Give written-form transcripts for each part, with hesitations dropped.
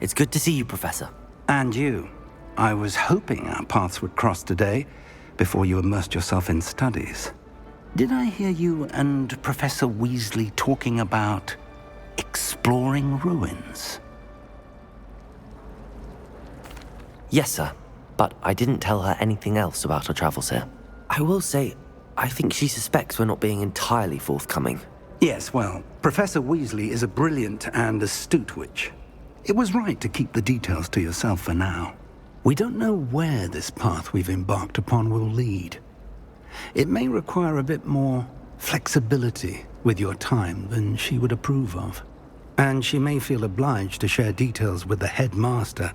It's good to see you, Professor. And you. I was hoping our paths would cross today, before you immersed yourself in studies. Did I hear you and Professor Weasley talking about exploring ruins? Yes, sir. But I didn't tell her anything else about our travels here. I will say, I think she suspects we're not being entirely forthcoming. Yes, well, Professor Weasley is a brilliant and astute witch. It was right to keep the details to yourself for now. We don't know where this path we've embarked upon will lead. It may require a bit more flexibility with your time than she would approve of. And she may feel obliged to share details with the headmaster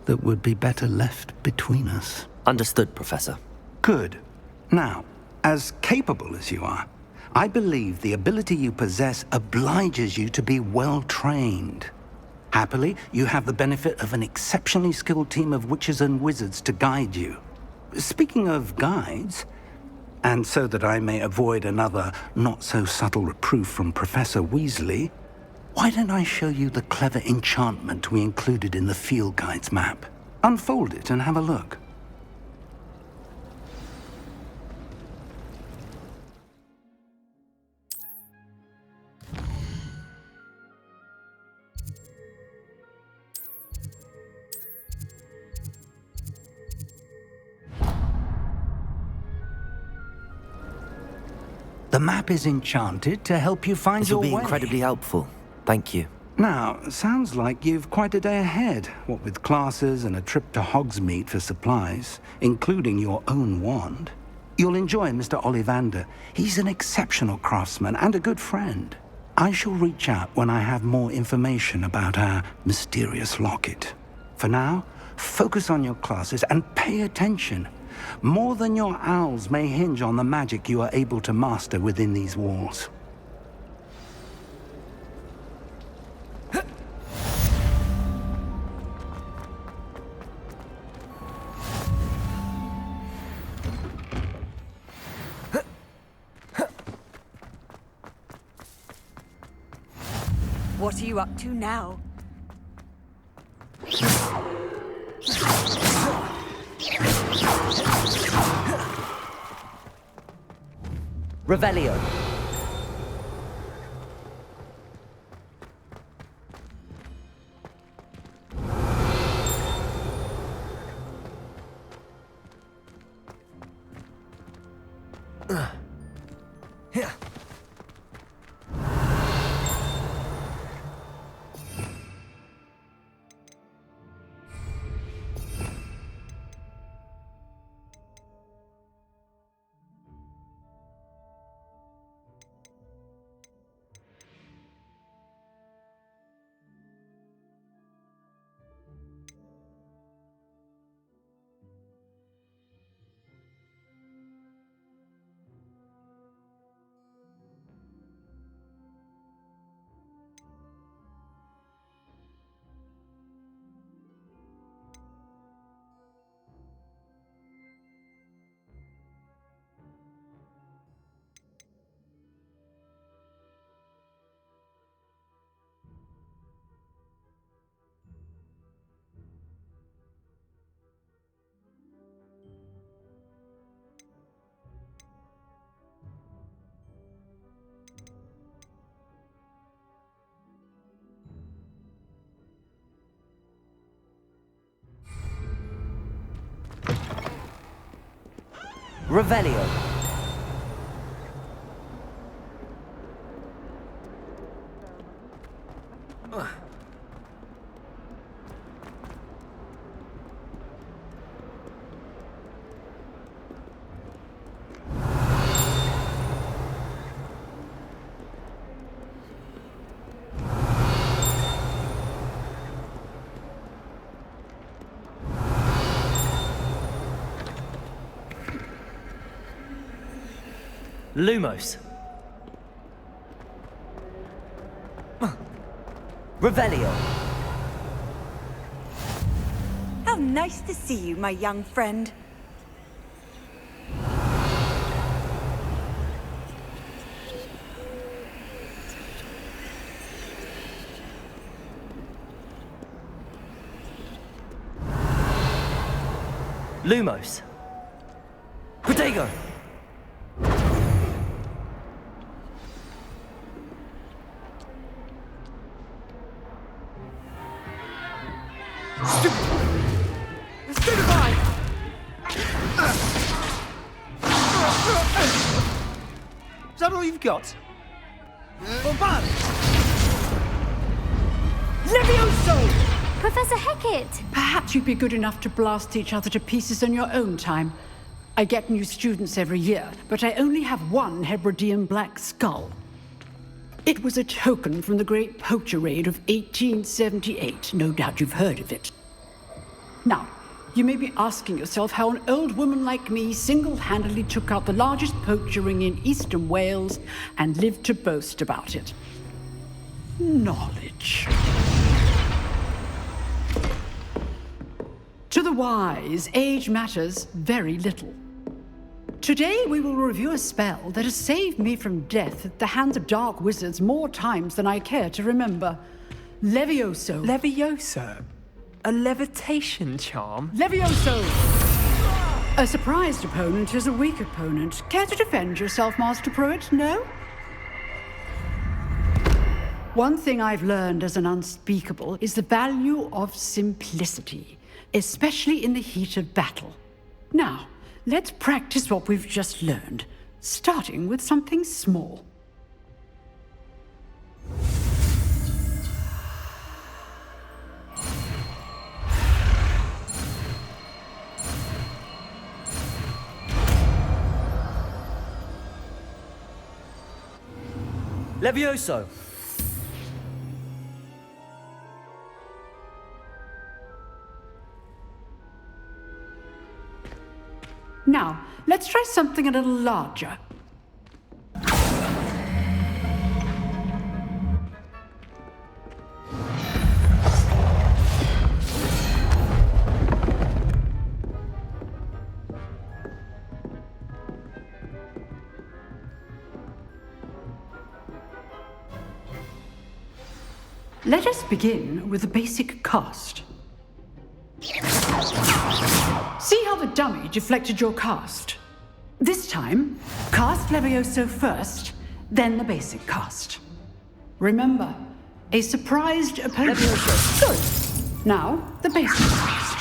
that would be better left between us. Understood, Professor. Good. Now, as capable as you are, I believe the ability you possess obliges you to be well-trained. Happily, you have the benefit of an exceptionally skilled team of witches and wizards to guide you. Speaking of guides, and so that I may avoid another not-so-subtle reproof from Professor Weasley, why don't I show you the clever enchantment we included in the field guide's map? Unfold it and have a look. The map is enchanted to help you find your way. This will be incredibly helpful. Thank you. Now, sounds like you've quite a day ahead, what with classes and a trip to Hogsmeade for supplies, including your own wand. You'll enjoy Mr. Ollivander. He's an exceptional craftsman and a good friend. I shall reach out when I have more information about our mysterious locket. For now, focus on your classes and pay attention. More than your owls may hinge on the magic you are able to master within these walls. What are you up to now? Revelio. Revelio. Lumos. Revelio. How nice to see you, my young friend. Lumos. Protego! Stupefy! Is that all you've got? Bombard! Levioso! Professor Hecat! Perhaps you'd be good enough to blast each other to pieces in your own time. I get new students every year, but I only have one Hebridean black skull. It was a token from the Great Poacher Raid of 1878. No doubt you've heard of it. Now, you may be asking yourself how an old woman like me single-handedly took out the largest poacher ring in eastern Wales and lived to boast about it. Knowledge. To the wise, age matters very little. Today we will review a spell that has saved me from death at the hands of dark wizards more times than I care to remember. Levioso. Levioso? A levitation charm? Levioso! A surprised opponent is a weak opponent. Care to defend yourself, Master Pruitt? No? One thing I've learned as an unspeakable is the value of simplicity, especially in the heat of battle. Now, let's practice what we've just learned, starting with something small. Levioso! Now, let's try something a little larger. Let us begin with the basic cast. See how the dummy deflected your cast? This time, cast Levioso first, then the basic cast. Remember, a surprised opponent. Levioso. Good. Now, the basic cast.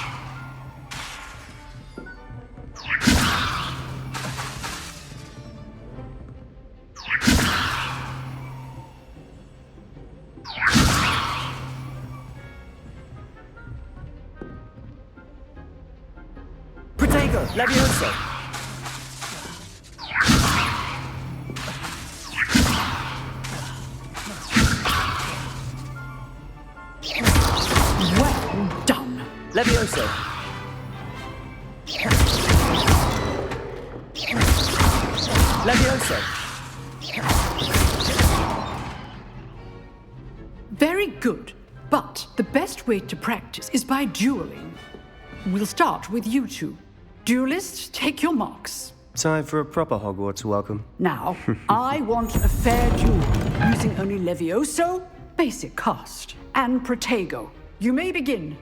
Protego! Levioso! Well done. Levioso! Levioso! Very good. But the best way to practice is by dueling. We'll start with you two. Duelists, take your marks. Time for a proper Hogwarts welcome. Now, I want a fair duel, using only Levioso, basic cast, and Protego. You may begin.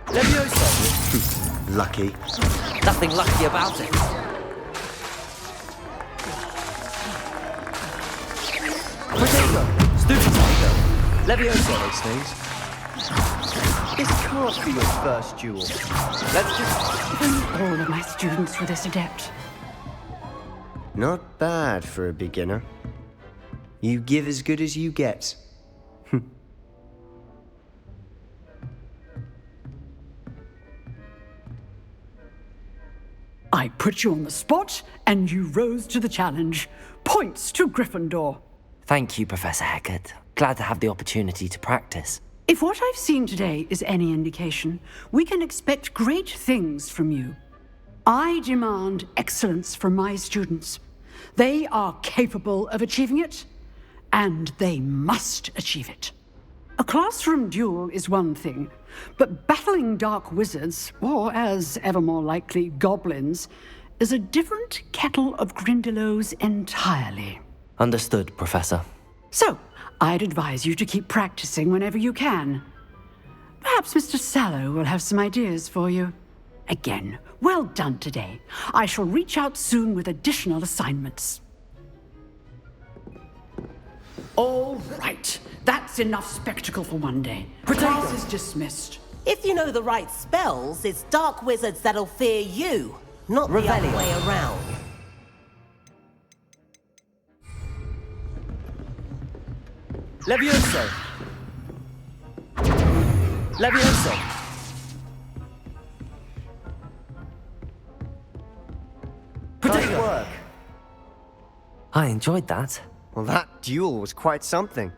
Levioso! Lucky. Nothing lucky about it. Protego! Stupefy! Levioso! Those things. This can't be your first duel. Let's just... If only all of my students were this adept. Not bad for a beginner. You give as good as you get. I put you on the spot, and you rose to the challenge. Points to Gryffindor. Thank you, Professor Hecat. Glad to have the opportunity to practice. If what I've seen today is any indication, we can expect great things from you. I demand excellence from my students. They are capable of achieving it, and they must achieve it. A classroom duel is one thing, but battling dark wizards, or as ever more likely, goblins, is a different kettle of Grindylows entirely. Understood, Professor. So, I'd advise you to keep practicing whenever you can. Perhaps Mr. Sallow will have some ideas for you. Again, well done today. I shall reach out soon with additional assignments. All right. That's enough spectacle for one day. Class is dismissed. If you know the right spells, it's dark wizards that'll fear you, not the other way around. Levioso! Levioso! Nice work. I enjoyed that. Well, that duel was quite something.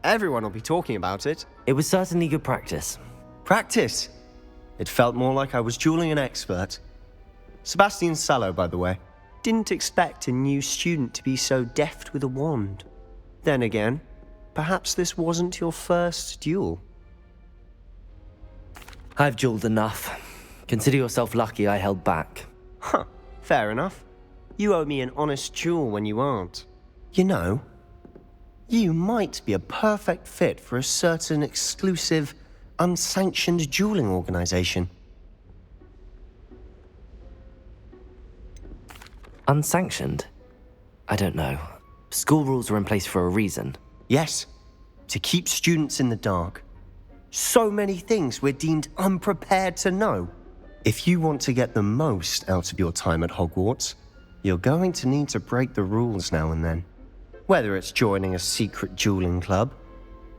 Everyone will be talking about it. It was certainly good practice. Practice? It felt more like I was dueling an expert. Sebastian Sallow, by the way. Didn't expect a new student to be so deft with a wand. Then again, perhaps this wasn't your first duel. I've dueled enough. Consider yourself lucky I held back. Huh, fair enough. You owe me an honest duel when you aren't. You know, you might be a perfect fit for a certain exclusive, unsanctioned dueling organization. Unsanctioned? I don't know. School rules are in place for a reason. Yes, to keep students in the dark. So many things we're deemed unprepared to know. If you want to get the most out of your time at Hogwarts, you're going to need to break the rules now and then. Whether it's joining a secret dueling club,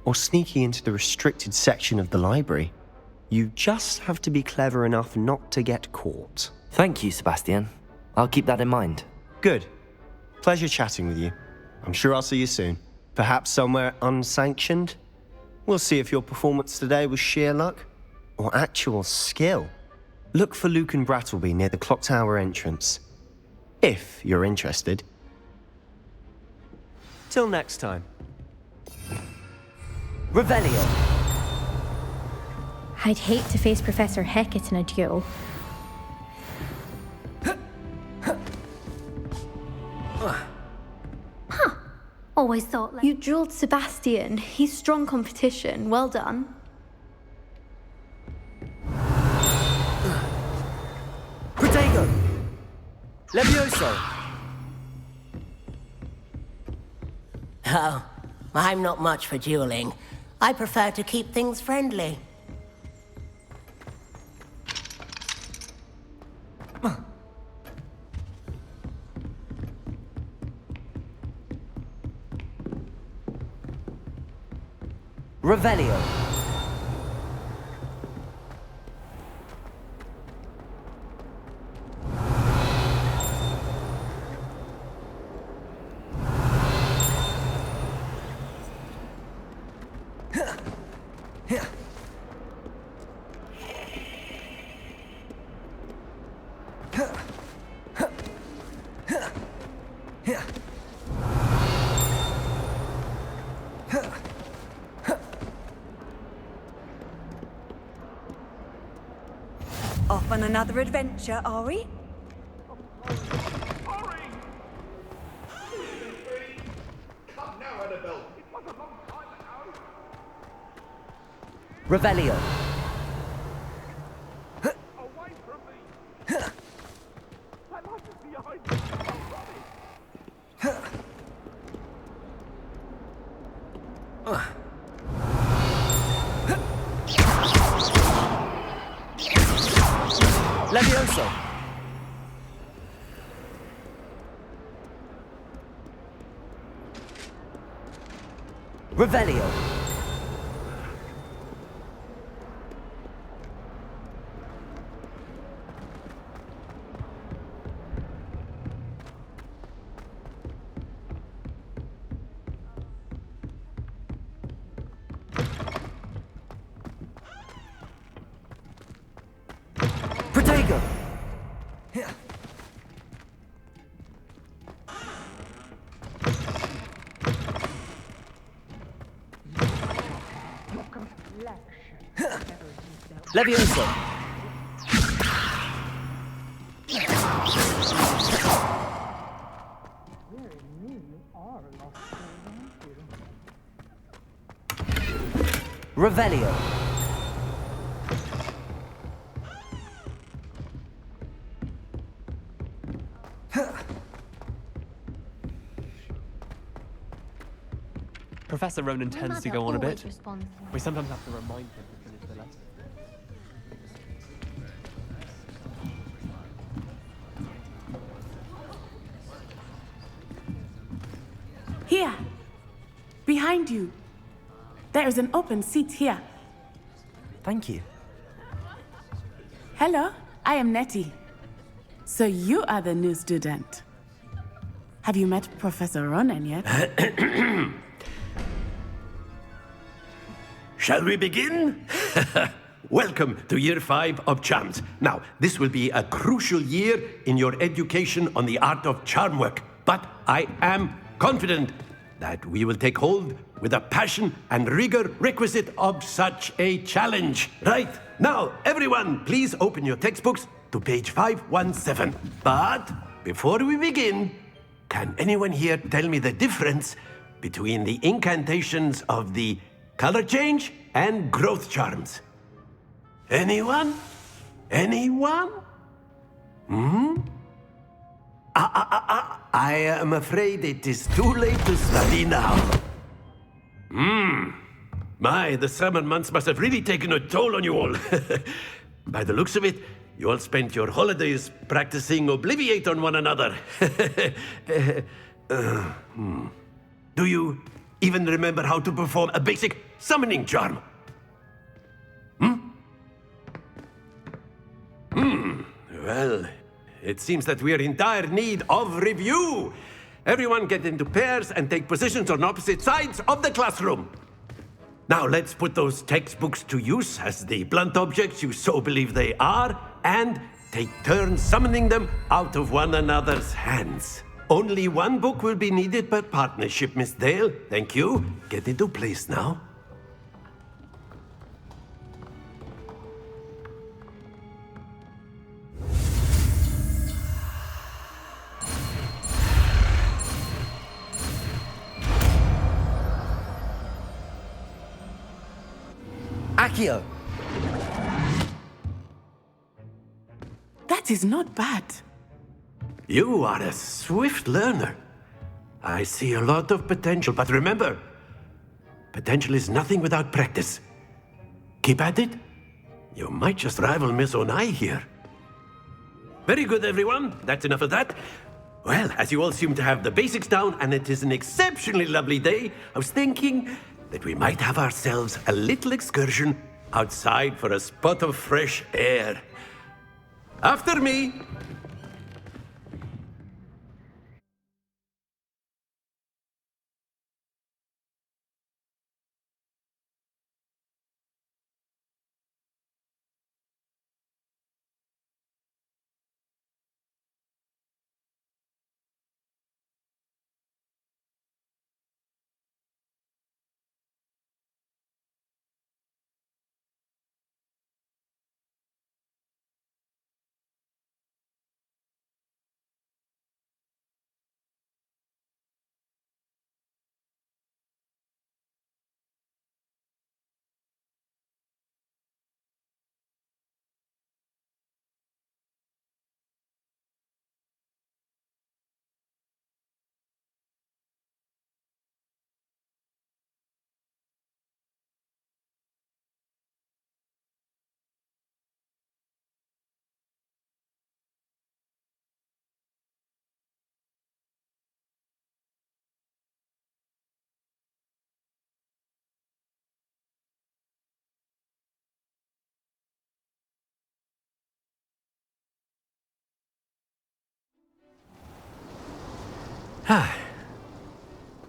or sneaking into the restricted section of the library, you just have to be clever enough not to get caught. Thank you, Sebastian. I'll keep that in mind. Good. Pleasure chatting with you. I'm sure I'll see you soon. Perhaps somewhere unsanctioned? We'll see if your performance today was sheer luck or actual skill. Look for Luke and Brattleby near the clock tower entrance, if you're interested. Till next time. Revelio! I'd hate to face Professor Hecat in a duel. Huh. Always thought you dueled Sebastian. He's strong competition. Well done. Protego! Levioso! Oh, I'm not much for dueling. I prefer to keep things friendly. Revelio! Off on another adventure, are we? Revelio! Away from me! That light is behind me! Levioso! Revelio! Protego! Levioso! Revelio. Professor Ronan tends to go on a bit. We sometimes have to remind him to finish the lesson. Here, behind you. There is an open seat here. Thank you. Hello, I am Nettie. So you are the new student. Have you met Professor Ronan yet? Shall we begin? Welcome to Year 5 of Charms. Now, this will be a crucial year in your education on the art of charm work, but I am confident that we will take hold with the passion and rigor requisite of such a challenge. Right, now, everyone, please open your textbooks to page 517. But before we begin, can anyone here tell me the difference between the incantations of the color change and growth charms? Anyone? Anyone? I am afraid it is too late to study now. My, the summer months must have really taken a toll on you all. By the looks of it, you all spent your holidays practicing Obliviate on one another. Do you even remember how to perform a basic summoning charm? Well, it seems that we are in dire need of review. Everyone get into pairs and take positions on opposite sides of the classroom. Now let's put those textbooks to use as the blunt objects you so believe they are, and take turns summoning them out of one another's hands. Only one book will be needed per partnership, Miss Dale. Thank you. Get into place now. Accio. That is not bad. You are a swift learner. I see a lot of potential, but remember, potential is nothing without practice. Keep at it. You might just rival Miss Onai here. Very good, everyone. That's enough of that. Well, as you all seem to have the basics down, and it is an exceptionally lovely day, I was thinking that we might have ourselves a little excursion outside for a spot of fresh air. After me.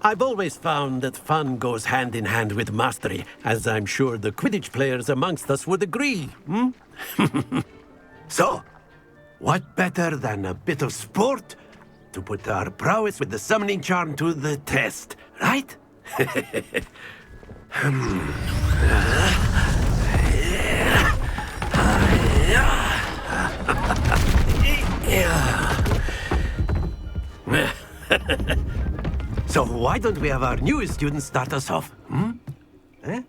I've always found that fun goes hand in hand with mastery, as I'm sure the Quidditch players amongst us would agree. So, what better than a bit of sport to put our prowess with the summoning charm to the test, right? So why don't we have our newest student start us off? Eh?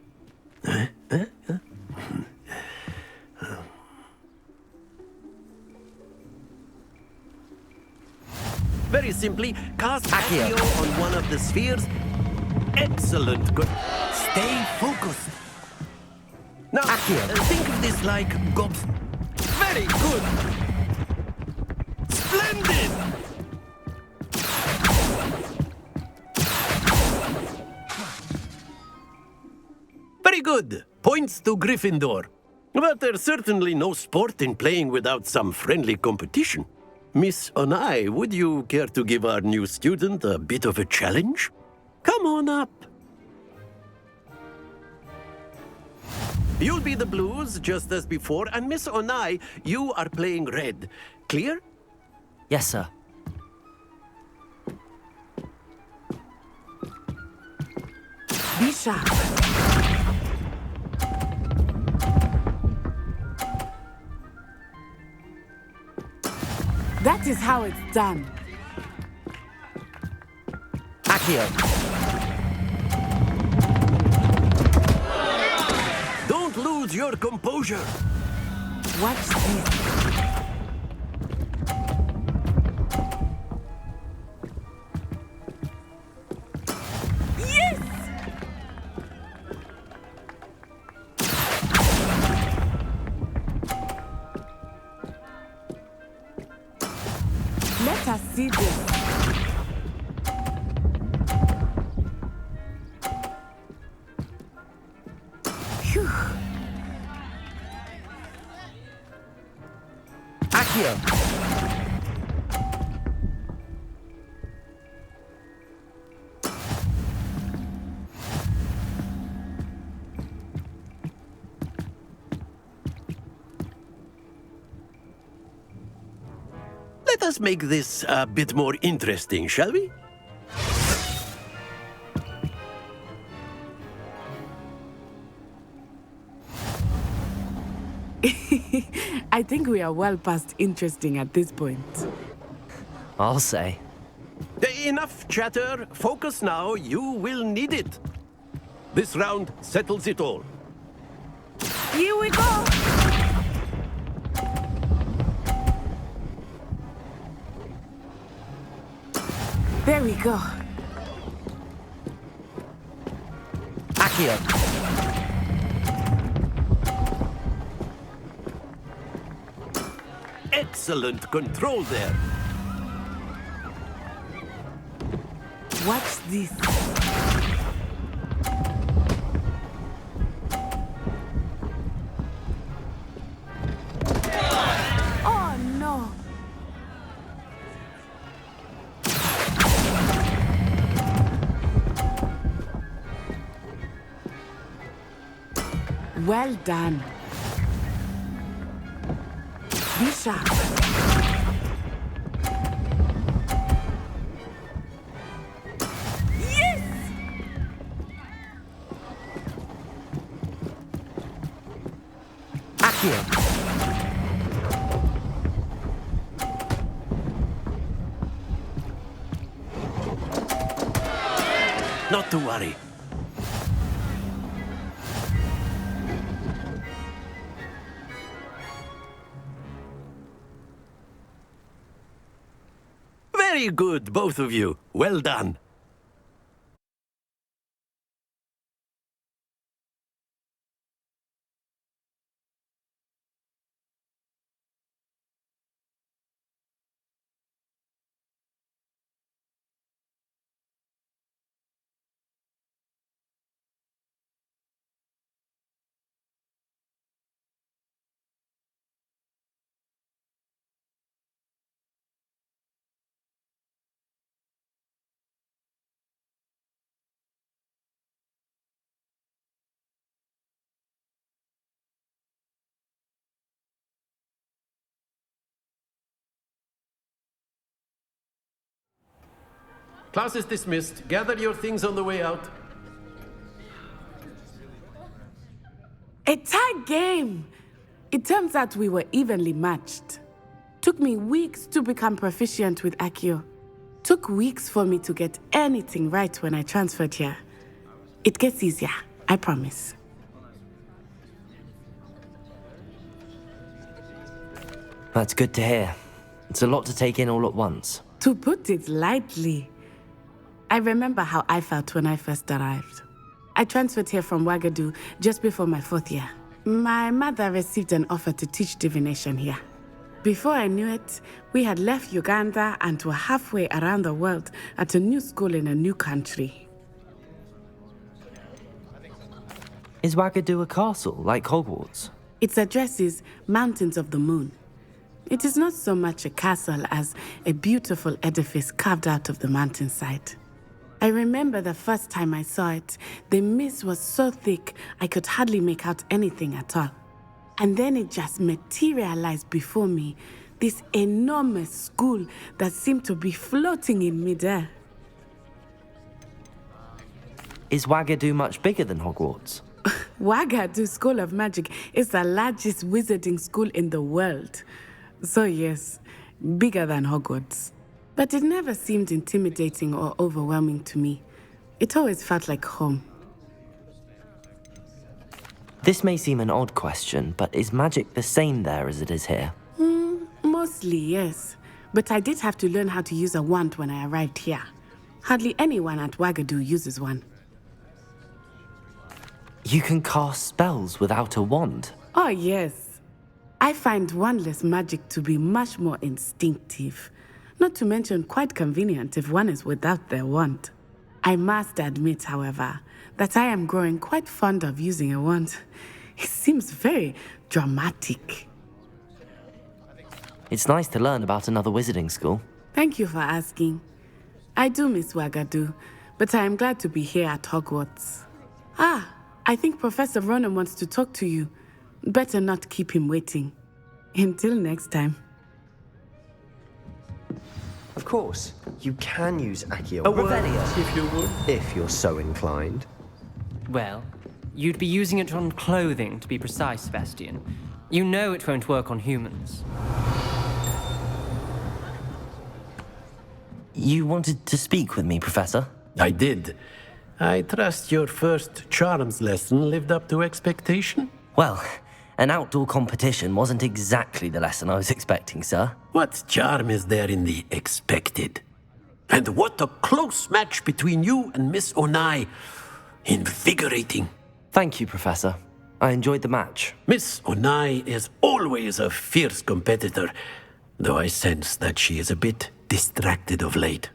Very simply, cast Accio on one of the spheres. Excellent. Good. Stay focused. Now, think of this like gobs. Very good. Splendid. Very good. Points to Gryffindor. But there's certainly no sport in playing without some friendly competition. Miss Onai, would you care to give our new student a bit of a challenge? Come on up. You'll be the blues, just as before, and Miss Onai, you are playing red. Clear? Yes, sir. Be sharp. That is how it's done. Accio. Don't lose your composure. Watch this. Yes! Let us see this. Phew. Accio. Let us make this a bit more interesting, shall we? I think we are well past interesting at this point. I'll say. Enough chatter. Focus now. You will need it. This round settles it all. Here we go! There we go. Accio. Excellent control there. Watch this. Oh no! Well done. Be sharp. Yes! Accio. Not to worry. Very good, both of you. Well done. Class is dismissed. Gather your things on the way out. A tight game! It turns out we were evenly matched. Took me weeks to become proficient with Accio. Took weeks for me to get anything right when I transferred here. It gets easier, I promise. That's good to hear. It's a lot to take in all at once. To put it lightly, I remember how I felt when I first arrived. I transferred here from Wagadu just before my 4th year. My mother received an offer to teach divination here. Before I knew it, we had left Uganda and were halfway around the world at a new school in a new country. Is Wagadu a castle, like Hogwarts? Its address is Mountains of the Moon. It is not so much a castle as a beautiful edifice carved out of the mountainside. I remember the first time I saw it, the mist was so thick I could hardly make out anything at all. And then it just materialized before me, this enormous school that seemed to be floating in midair. Is Wagadu much bigger than Hogwarts? Wagadu School of Magic is the largest wizarding school in the world. So yes, bigger than Hogwarts. But it never seemed intimidating or overwhelming to me. It always felt like home. This may seem an odd question, but is magic the same there as it is here? Mostly, yes. But I did have to learn how to use a wand when I arrived here. Hardly anyone at Wagadu uses one. You can cast spells without a wand? Oh, yes. I find wandless magic to be much more instinctive. Not to mention quite convenient if one is without their wand. I must admit, however, that I am growing quite fond of using a wand. It seems very dramatic. It's nice to learn about another wizarding school. Thank you for asking. I do miss Wagadu, but I am glad to be here at Hogwarts. I think Professor Ronan wants to talk to you. Better not keep him waiting. Until next time. Of course, you can use Accio. If you would. If you're so inclined. Well, you'd be using it on clothing, to be precise, Sebastian. You know it won't work on humans. You wanted to speak with me, Professor? I did. I trust your first charms lesson lived up to expectation? Well, an outdoor competition wasn't exactly the lesson I was expecting, sir. What charm is there in the expected? And what a close match between you and Miss Onai. Invigorating. Thank you, Professor. I enjoyed the match. Miss Onai is always a fierce competitor, though I sense that she is a bit distracted of late.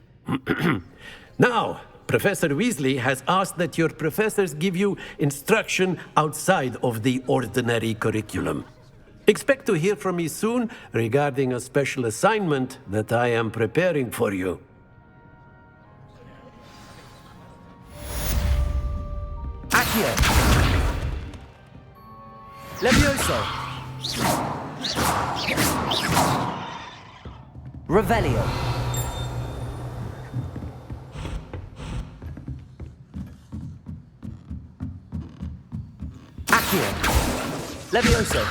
Now, Professor Weasley has asked that your professors give you instruction outside of the ordinary curriculum. Expect to hear from me soon regarding a special assignment that I am preparing for you. Accio! Levioso! Revelio! Accio! Levioso!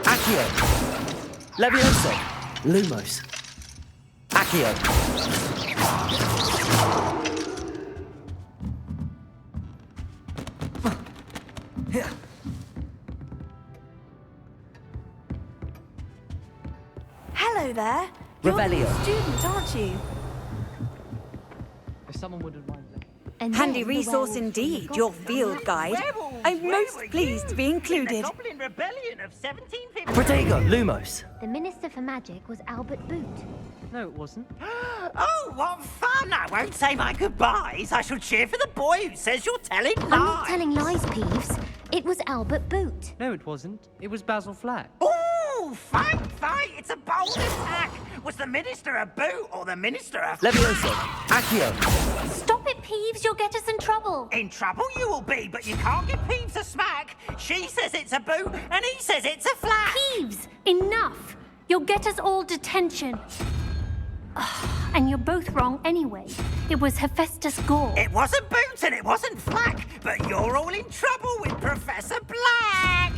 Accio! Levioso! Lumos! Accio! Hello there. You're a Revelio. student, aren't you? If someone wouldn't mind that. And Handy then the resource werewolves indeed, got your them. field guide. I'm most pleased to be included. Goblin Rebellion of 1750. Protego! Lumos! The Minister for Magic was Albert Boot. No, it wasn't. Oh, what fun! I won't say my goodbyes. I shall cheer for the boy who says you're telling lies. I'm not telling lies, Peeves. It was Albert Boot. No, it wasn't. It was Basil Flack. Ooh, fight! It's a bold attack. Was the Minister a boot or the Minister a... Levioso! Accio! Stop it, Peeves. You'll get us in trouble. In trouble you will be, but you can't give Peeves a smack. She says it's a boot, and he says it's a flat. Peeves, enough. You'll get us all detention. And you're both wrong anyway. It was Hephaestus Gore. It wasn't Boot and it wasn't Flack, but you're all in trouble with Professor Black.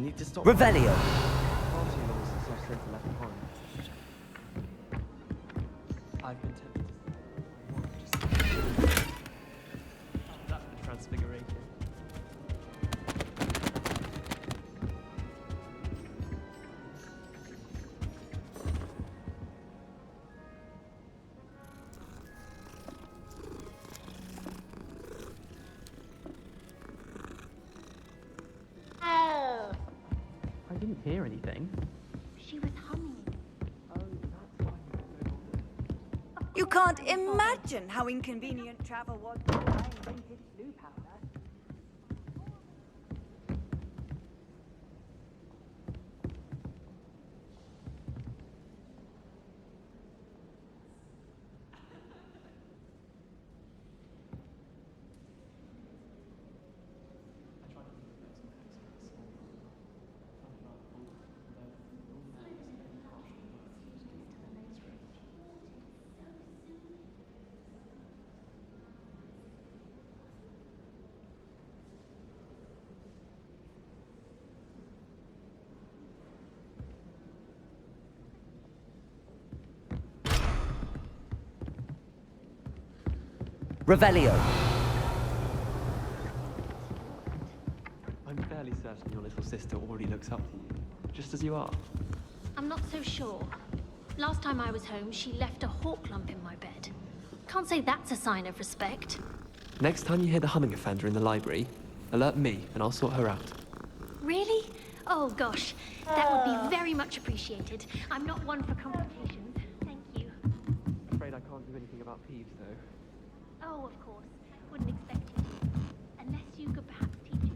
need to stop. Revelio. Far too long since I've spent left behind. I've been tempted to that's the transfiguration. I didn't hear anything. She was humming. You can't imagine how inconvenient travel was when I invented blue powder. Revelio. I'm fairly certain your little sister already looks up to you, just as you are. I'm not so sure. Last time I was home, she left a hawk lump in my bed. Can't say that's a sign of respect. Next time you hear the humming offender in the library, alert me and I'll sort her out. Really? Oh gosh, that would be very much appreciated. I'm not one for confrontations. Thank you. Afraid I can't do anything about Peeves, though. Oh, of course. Wouldn't expect you to. Unless you could perhaps teach it.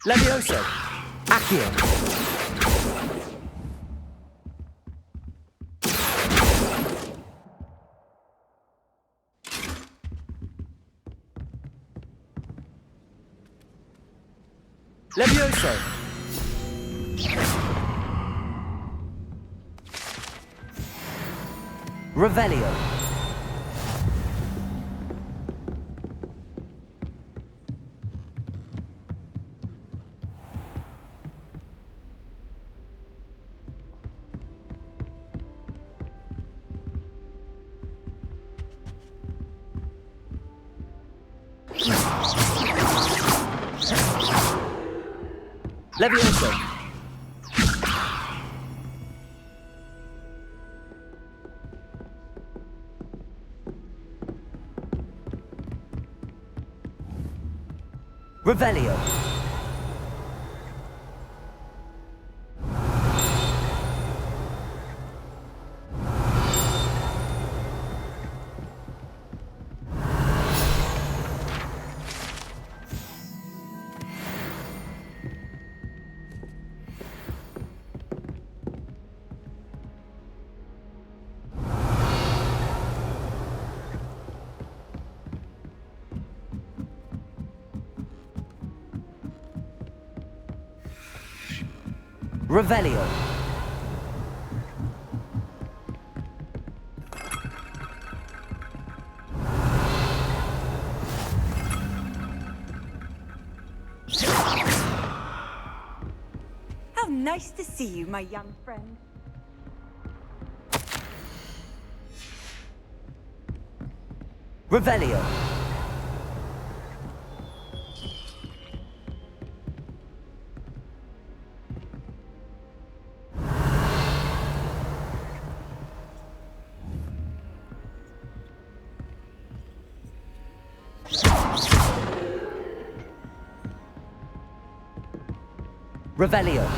Levioso. Accio. Levioso. Revelio. Levioso. Revelio. Revelio. How nice to see you, my young friend. Revelio. Revelio.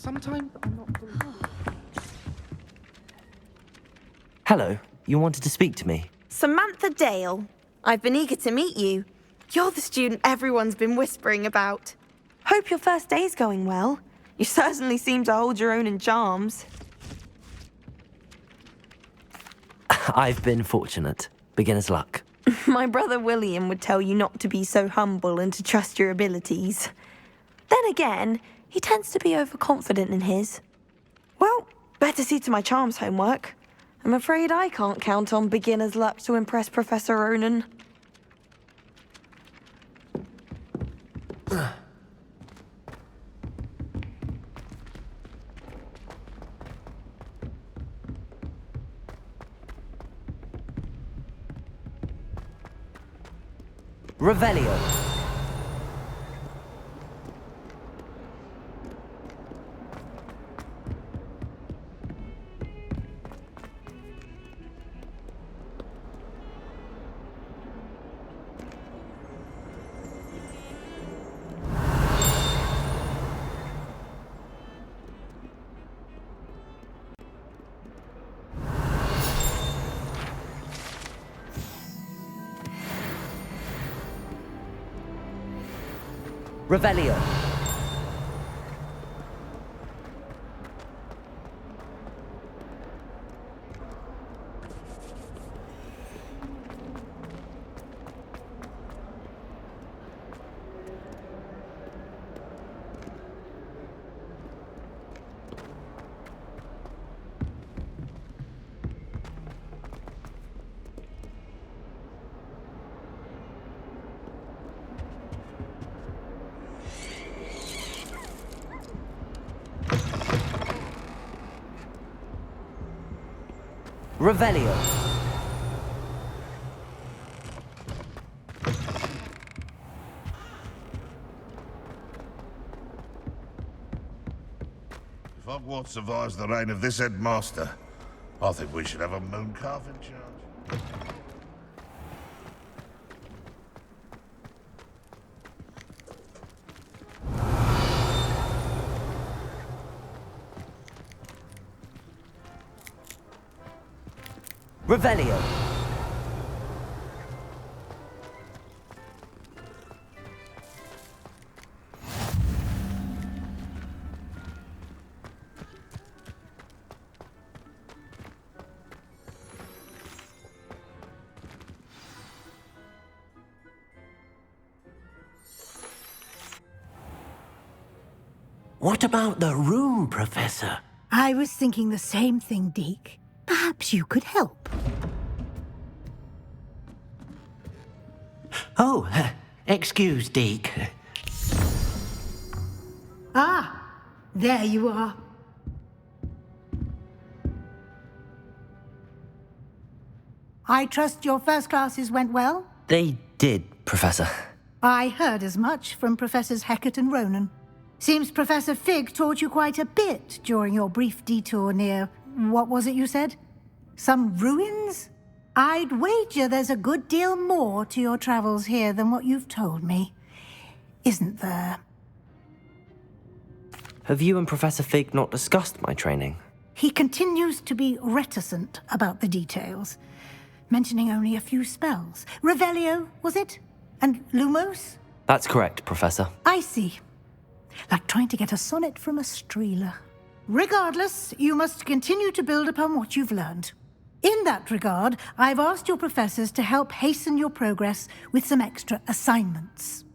Sometimes I'm not fully honest. Hello, you wanted to speak to me? Samantha Dale. I've been eager to meet you. You're the student everyone's been whispering about. Hope your first day's going well. You certainly seem to hold your own in charms. I've been fortunate. Beginner's luck. My brother William would tell you not to be so humble and to trust your abilities. Then again, he tends to be overconfident in his. Well, better see to my charms homework. I'm afraid I can't count on beginner's luck to impress Professor Ronan. Revelio. Revelio. Revelio. If Hogwarts survives the reign of this headmaster, I think we should have a moon calf in charge. Revelio. What about the room, Professor? I was thinking the same thing, Deke. Perhaps you could help. Oh, excuse, Deke. Ah, there you are. I trust your first classes went well? They did, Professor. I heard as much from Professors Hecat and Ronan. Seems Professor Fig taught you quite a bit during your brief detour near... what was it you said? Some ruins? I'd wager there's a good deal more to your travels here than what you've told me. Isn't there? Have you and Professor Fig not discussed my training? He continues to be reticent about the details, mentioning only a few spells. Revelio, was it? And Lumos? That's correct, Professor. I see. Like trying to get a sonnet from a streeler. Regardless, you must continue to build upon what you've learned. In that regard, I've asked your professors to help hasten your progress with some extra assignments.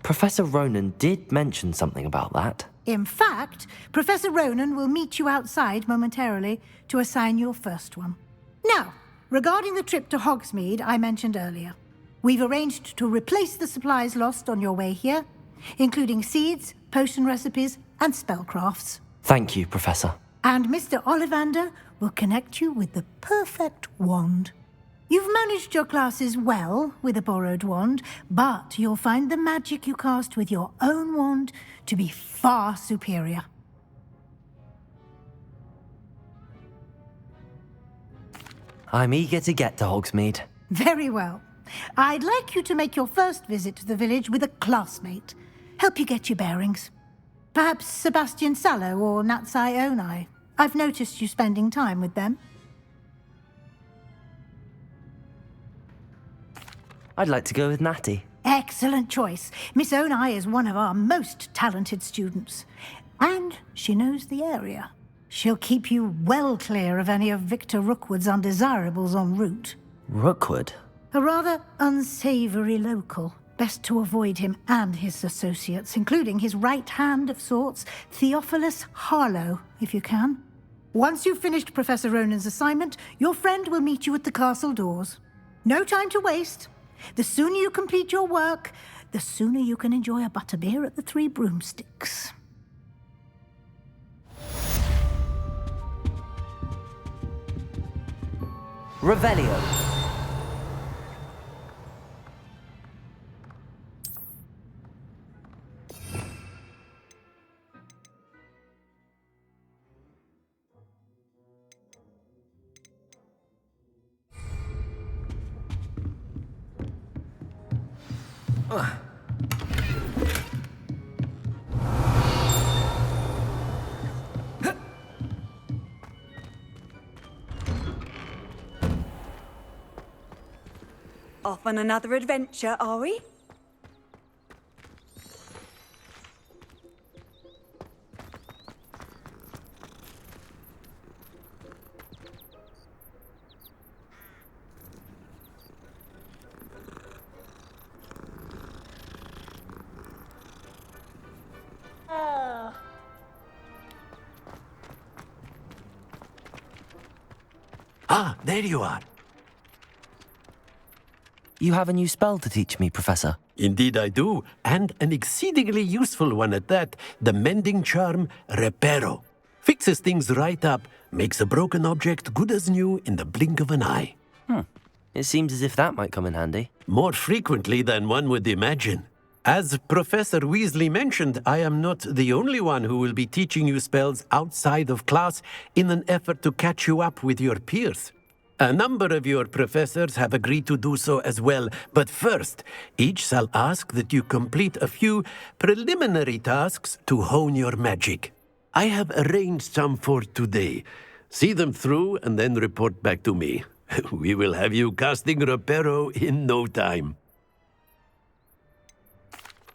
Professor Ronan did mention something about that. In fact, Professor Ronan will meet you outside momentarily to assign your first one. Now, regarding the trip to Hogsmeade I mentioned earlier, we've arranged to replace the supplies lost on your way here, including seeds, potion recipes, and spellcrafts. Thank you, Professor. And Mr. Ollivander will connect you with the perfect wand. You've managed your classes well with a borrowed wand, but you'll find the magic you cast with your own wand to be far superior. I'm eager to get to Hogsmeade. Very well. I'd like you to make your first visit to the village with a classmate. Help you get your bearings. Perhaps Sebastian Sallow or Natsai Onai. I've noticed you spending time with them. I'd like to go with Natty. Excellent choice. Miss Onai is one of our most talented students. And she knows the area. She'll keep you well clear of any of Victor Rookwood's undesirables en route. Rookwood? A rather unsavory local. Best to avoid him and his associates, including his right hand of sorts, Theophilus Harlow, if you can. Once you've finished Professor Ronan's assignment, your friend will meet you at the castle doors. No time to waste. The sooner you complete your work, the sooner you can enjoy a butterbeer at the Three Broomsticks. Revelio. Off on another adventure, are we? Ah, there you are. You have a new spell to teach me, Professor. Indeed I do, and an exceedingly useful one at that. The mending charm, Reparo. Fixes things right up, makes a broken object good as new in the blink of an eye. It seems as if that might come in handy. More frequently than one would imagine. As Professor Weasley mentioned, I am not the only one who will be teaching you spells outside of class in an effort to catch you up with your peers. A number of your professors have agreed to do so as well, but first, each shall ask that you complete a few preliminary tasks to hone your magic. I have arranged some for today. See them through and then report back to me. We will have you casting Reparo in no time.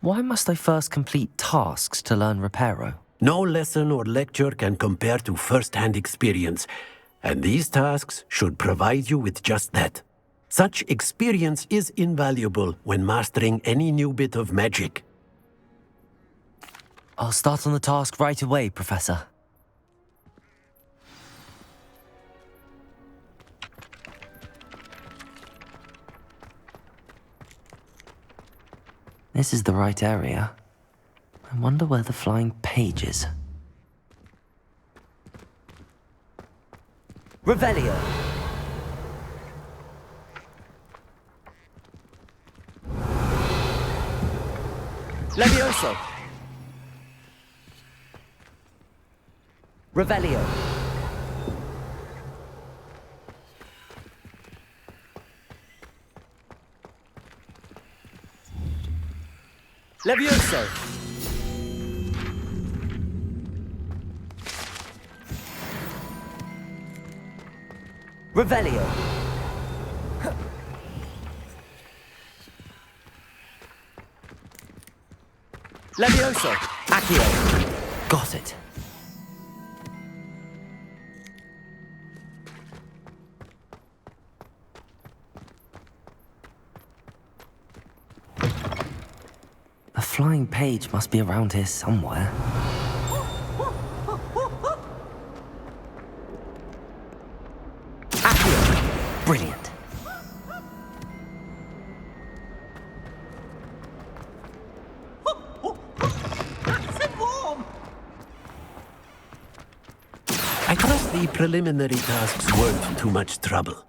Why must I first complete tasks to learn Reparo? No lesson or lecture can compare to first-hand experience. And these tasks should provide you with just that. Such experience is invaluable when mastering any new bit of magic. I'll start on the task right away, Professor. This is the right area. I wonder where the flying page is. Revelio. Levioso. Revelio. Levioso. Revelio. Levioso. Accio. Got it. The flying page must be around here somewhere. Accio. Brilliant. I trust the preliminary tasks weren't too much trouble.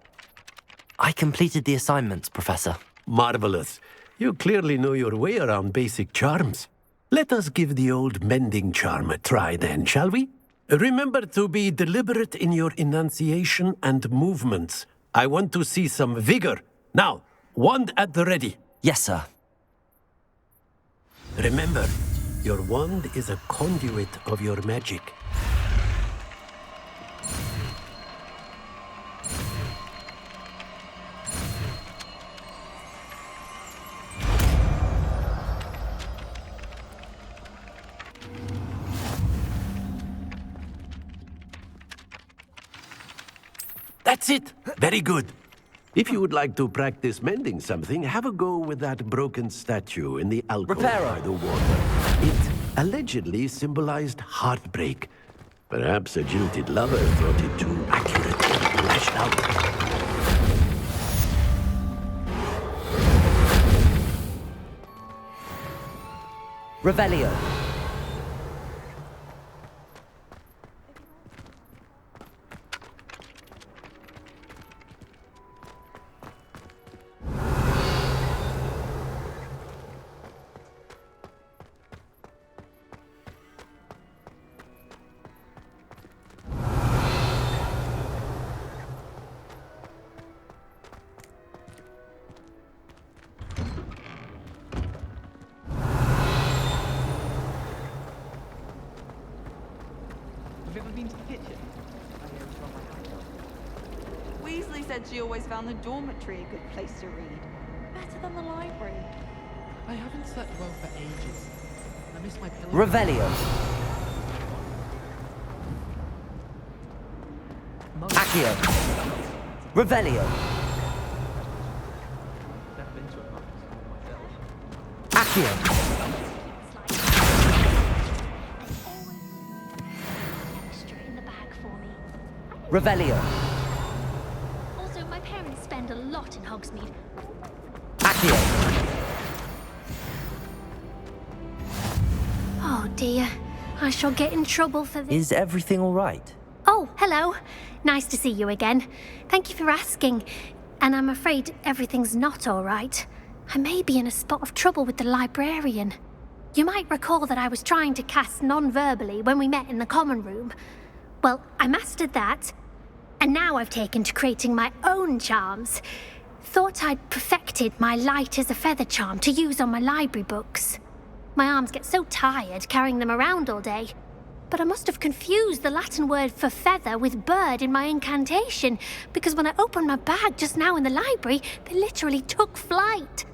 I completed the assignments, Professor. Marvelous. You clearly know your way around basic charms. Let us give the old mending charm a try then, shall we? Remember to be deliberate in your enunciation and movements. I want to see some vigor. Now, wand at the ready. Yes, sir. Remember, your wand is a conduit of your magic. That's it! Very good. If you would like to practice mending something, have a go with that broken statue in the alcove by the water. It allegedly symbolized heartbreak. Perhaps a jilted lover thought it too accurately lashed out. Revelio. Weasley said she always found the dormitory a good place to read. Better than the library. I haven't slept well for ages. I miss my pillow. Revelio. Accio. Revelio. Never been to a pub Accio. Revelio. Also, my parents spend a lot in Hogsmeade. Accio. Oh dear, I shall get in trouble for this. Is everything all right? Oh, hello. Nice to see you again. Thank you for asking. And I'm afraid everything's not all right. I may be in a spot of trouble with the librarian. You might recall that I was trying to cast non-verbally when we met in the common room. Well, I mastered that, and now I've taken to creating my own charms. Thought I'd perfected my light as a feather charm to use on my library books. My arms get so tired carrying them around all day. But I must have confused the Latin word for feather with bird in my incantation, because when I opened my bag just now in the library, they literally took flight.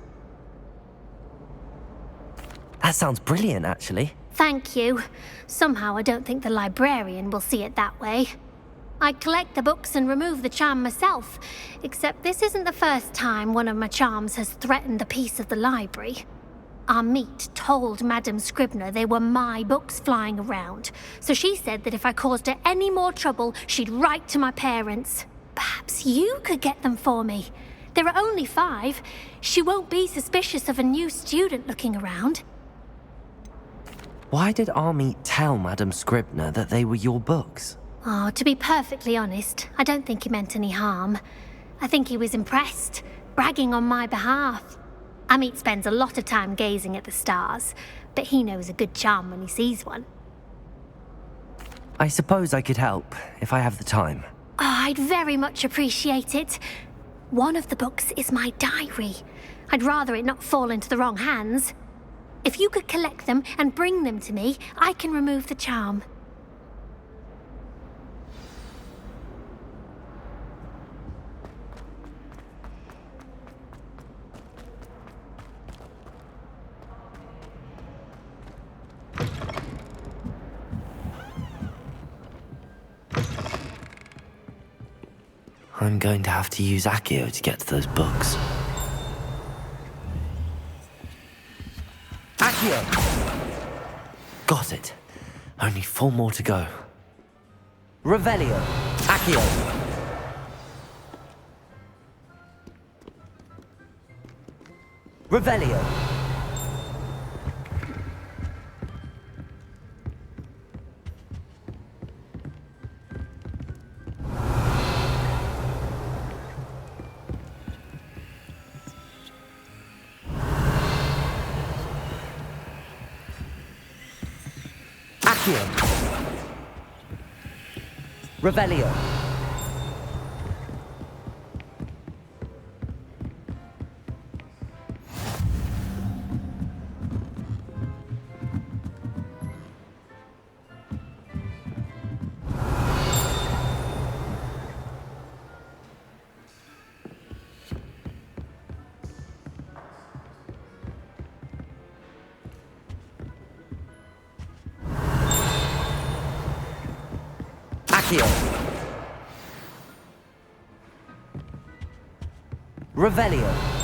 That sounds brilliant, actually. Thank you. Somehow I don't think the librarian will see it that way. I collect the books and remove the charm myself, except this isn't the first time one of my charms has threatened the peace of the library. Our meet told Madame Scribner they were my books flying around, so she said that if I caused her any more trouble, she'd write to my parents. Perhaps you could get them for me. There are only 5. She won't be suspicious of a new student looking around. Why did Army tell Madame Scribner that they were your books? Oh, to be perfectly honest, I don't think he meant any harm. I think he was impressed, bragging on my behalf. Amit spends a lot of time gazing at the stars, but he knows a good charm when he sees one. I suppose I could help, if I have the time. Oh, I'd very much appreciate it. One of the books is my diary. I'd rather it not fall into the wrong hands. If you could collect them and bring them to me, I can remove the charm. I'm going to have to use Accio to get to those books. Accio! Got it. Only 4 more to go. Revelio. Accio. Revelio. Revelio. Accio. Revelio.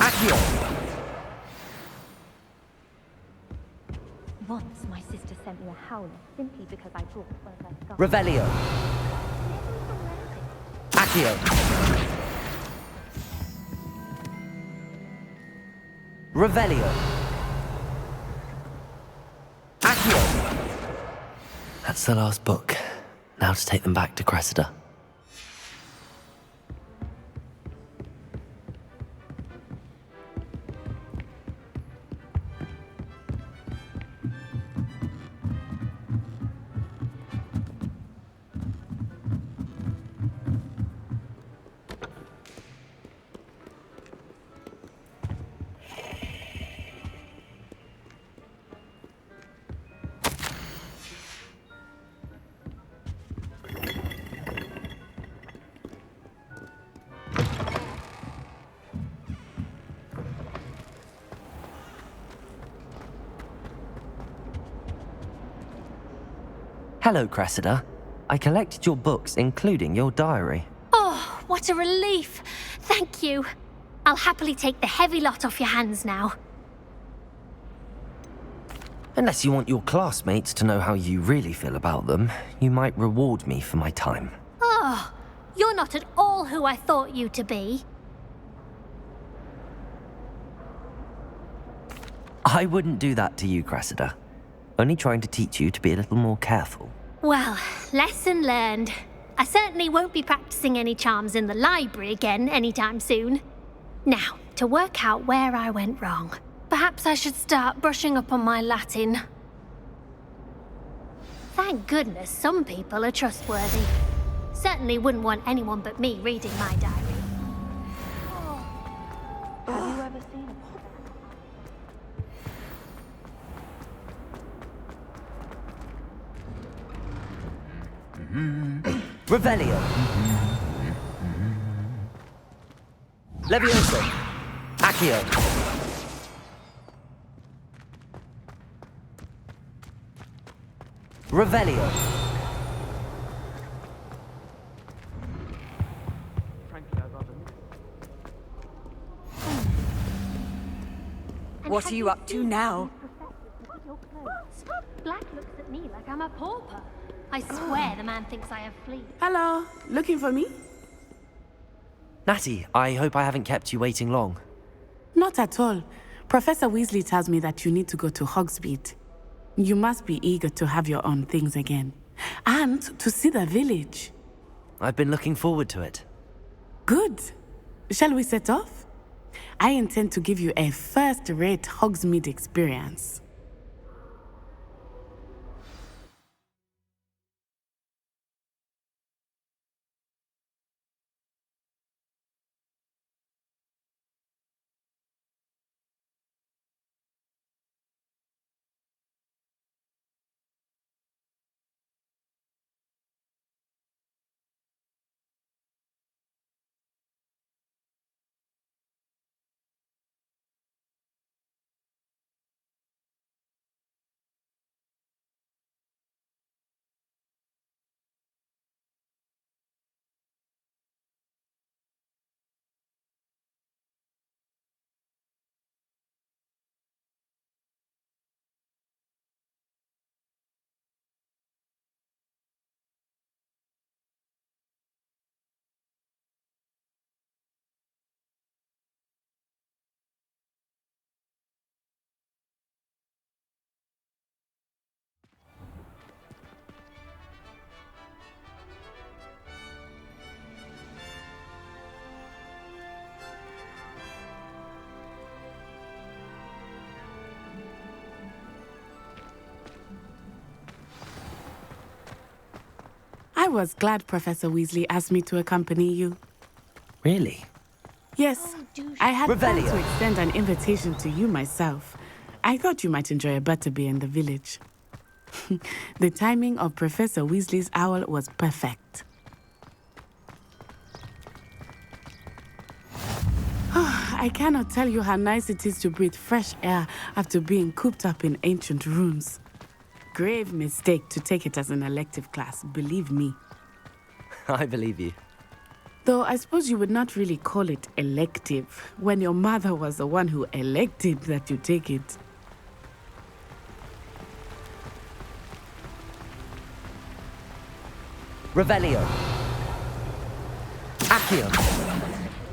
Accio. Once my sister sent me a howler simply because I brought one of her skulls. Revelio. Accio. Revelio. Accio. That's the last book. Now to take them back to Cressida. Hello, Cressida. I collected your books, including your diary. Oh, what a relief. Thank you. I'll happily take the heavy lot off your hands now. Unless you want your classmates to know how you really feel about them, you might reward me for my time. Oh, you're not at all who I thought you to be. I wouldn't do that to you, Cressida. Only trying to teach you to be a little more careful. Well, lesson learned. I certainly won't be practicing any charms in the library again anytime soon. Now, to work out where I went wrong. Perhaps I should start brushing up on my Latin. Thank goodness some people are trustworthy. Certainly wouldn't want anyone but me reading my diary. Have you ever seen a Revelio. Levioso. Accio. Revelio. What are you up to now? Black looks at me like I'm a pauper. I swear the man thinks I have fleas. Hello, looking for me? Natty, I hope I haven't kept you waiting long. Not at all. Professor Weasley tells me that you need to go to Hogsmeade. You must be eager to have your own things again. And to see the village. I've been looking forward to it. Good. Shall we set off? I intend to give you a first-rate Hogsmeade experience. I was glad Professor Weasley asked me to accompany you. Really? Yes, I had planned to extend an invitation to you myself. I thought you might enjoy a butterbeer in the village. The timing of Professor Weasley's owl was perfect. I cannot tell you how nice it is to breathe fresh air after being cooped up in ancient rooms. Grave mistake to take it as an elective class, believe me. I believe you. Though I suppose you would not really call it elective when your mother was the one who elected that you take it. Revelio. Accio.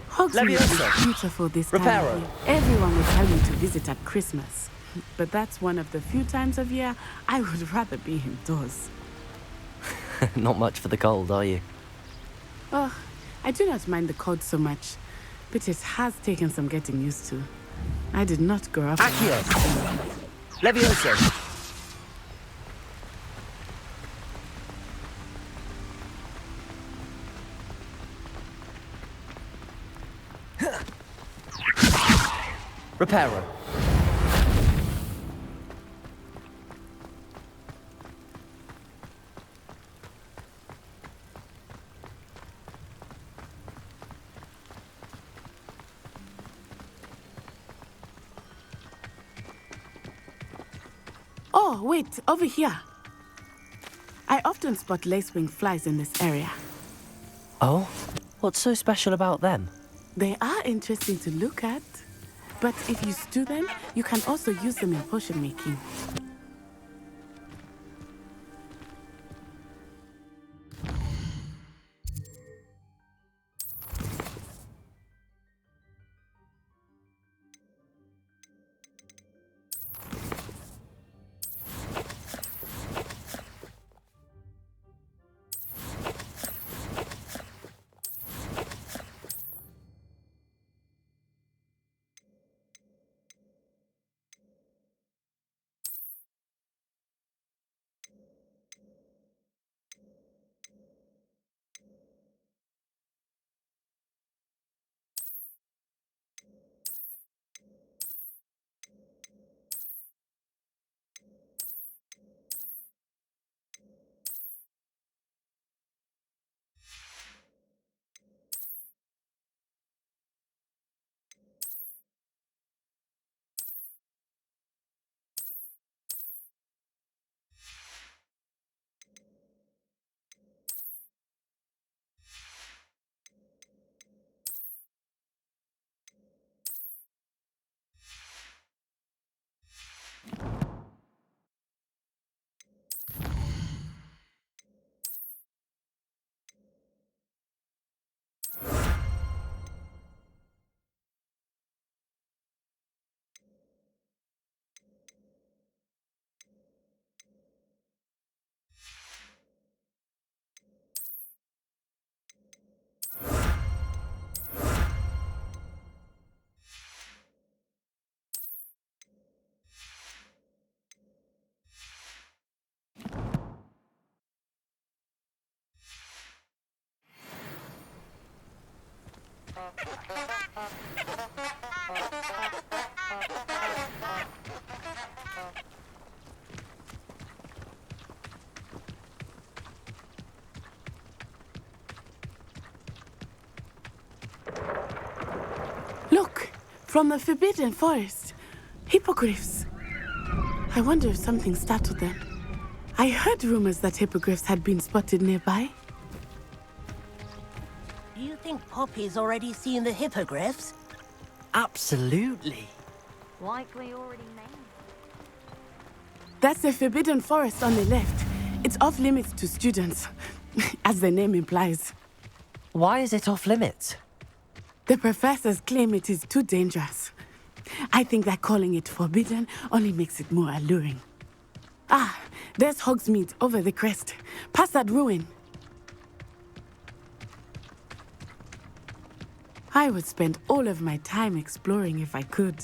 Hogsmeade is beautiful this time of year. Everyone would tell me to visit at Christmas. But that's one of the few times of year I would rather be indoors. Not much for the cold, are you? Oh, I do not mind the cold so much, but it has taken some getting used to. I did not grow up... Accio! Levioso! Reparo. Oh, wait, over here. I often spot lacewing flies in this area. Oh? What's so special about them? They are interesting to look at, but if you stew them, you can also use them in potion making. Look, from the Forbidden Forest. Hippogriffs. I wonder if something startled them. I heard rumors that hippogriffs had been spotted nearby. Do you think Poppy's already seen the hippogriffs? Absolutely. Likely already named. That's the Forbidden Forest on the left. It's off limits to students, as the name implies. Why is it off limits? The professors claim it is too dangerous. I think that calling it forbidden only makes it more alluring. Ah, there's Hogsmeade over the crest. Past that ruin. I would spend all of my time exploring if I could.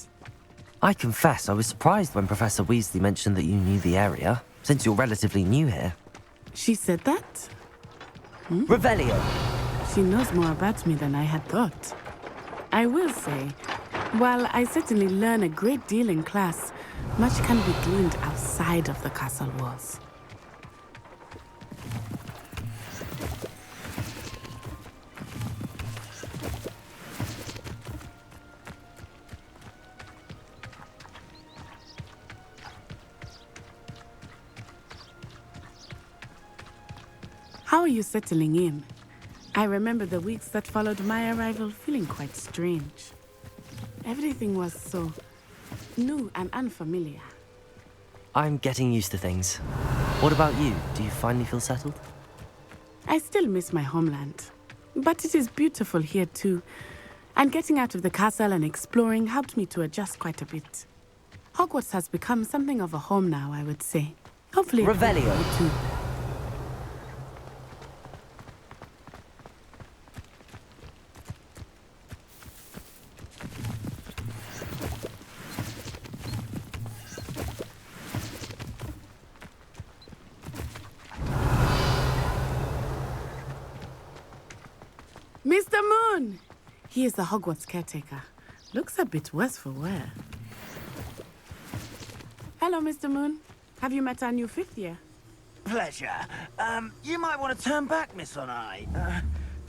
I confess I was surprised when Professor Weasley mentioned that you knew the area, since you're relatively new here. She said that? Revelio. She knows more about me than I had thought. I will say, while I certainly learn a great deal in class, much can be gleaned outside of the castle walls. How are you settling in? I remember the weeks that followed my arrival feeling quite strange. Everything was so new and unfamiliar. I'm getting used to things. What about you? Do you finally feel settled? I still miss my homeland, but it is beautiful here too. And getting out of the castle and exploring helped me to adjust quite a bit. Hogwarts has become something of a home now, I would say. Hopefully it will for Revelio. you too. Mr. Moon! He is the Hogwarts caretaker. Looks a bit worse for wear. Hello, Mr. Moon. Have you met our new fifth year? Pleasure. You might want to turn back, Miss Onai.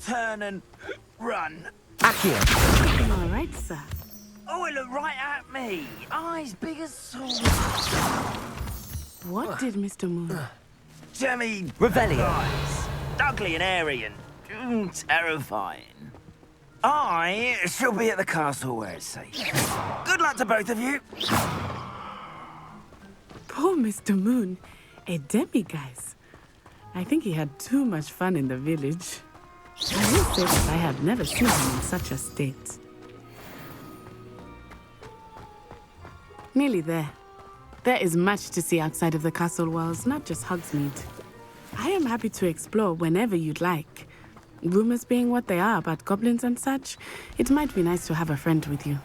Turn and run. Accio. All right, sir. Oh, it looked right at me. Eyes big as swords. What did Mr. Moon? Jemmy. Revelio. Eyes. Ugly and airy and terrifying. I shall be at the castle where it's safe. Good luck to both of you. Poor Mr. Moon. A demiguise. I think he had too much fun in the village. I will say that I have never seen him in such a state. Nearly there. There is much to see outside of the castle walls, not just Hogsmeade. I am happy to explore whenever you'd like. Rumors being what they are about goblins and such, it might be nice to have a friend with you.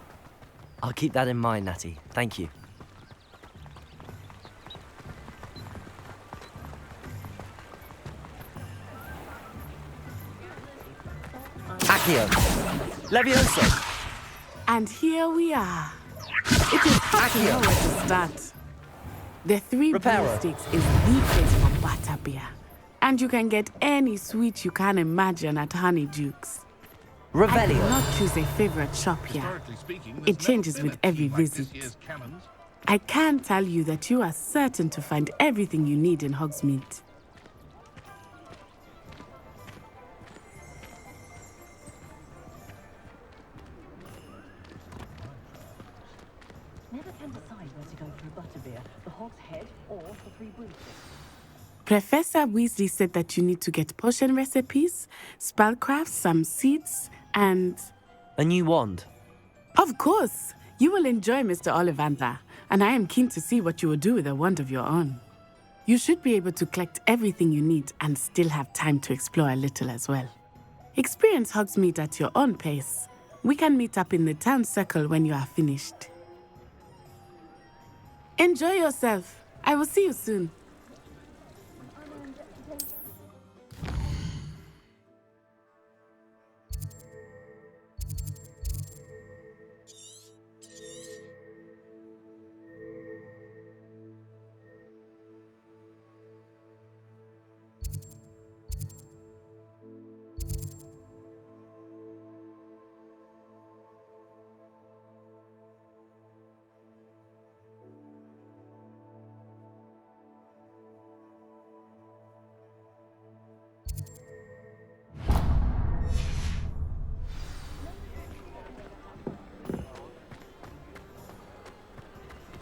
I'll keep that in mind, Natty. Thank you. Accio. Levioso. And here we are. It is hard to know where to start. The Three Broomsticks is the place for butterbeer. And you can get any sweet you can imagine at Honeydukes. I cannot choose a favorite shop here. It changes with every visit. I can tell you that you are certain to find everything you need in Hogsmeade. Never can decide where to go for a butterbeer, the Hog's Head or the Three Broomsticks. Professor Weasley said that you need to get potion recipes, spellcrafts, some seeds, and... A new wand. Of course! You will enjoy Mr. Ollivander, and I am keen to see what you will do with a wand of your own. You should be able to collect everything you need and still have time to explore a little as well. Experience Hogsmeade at your own pace. We can meet up in the town circle when you are finished. Enjoy yourself. I will see you soon.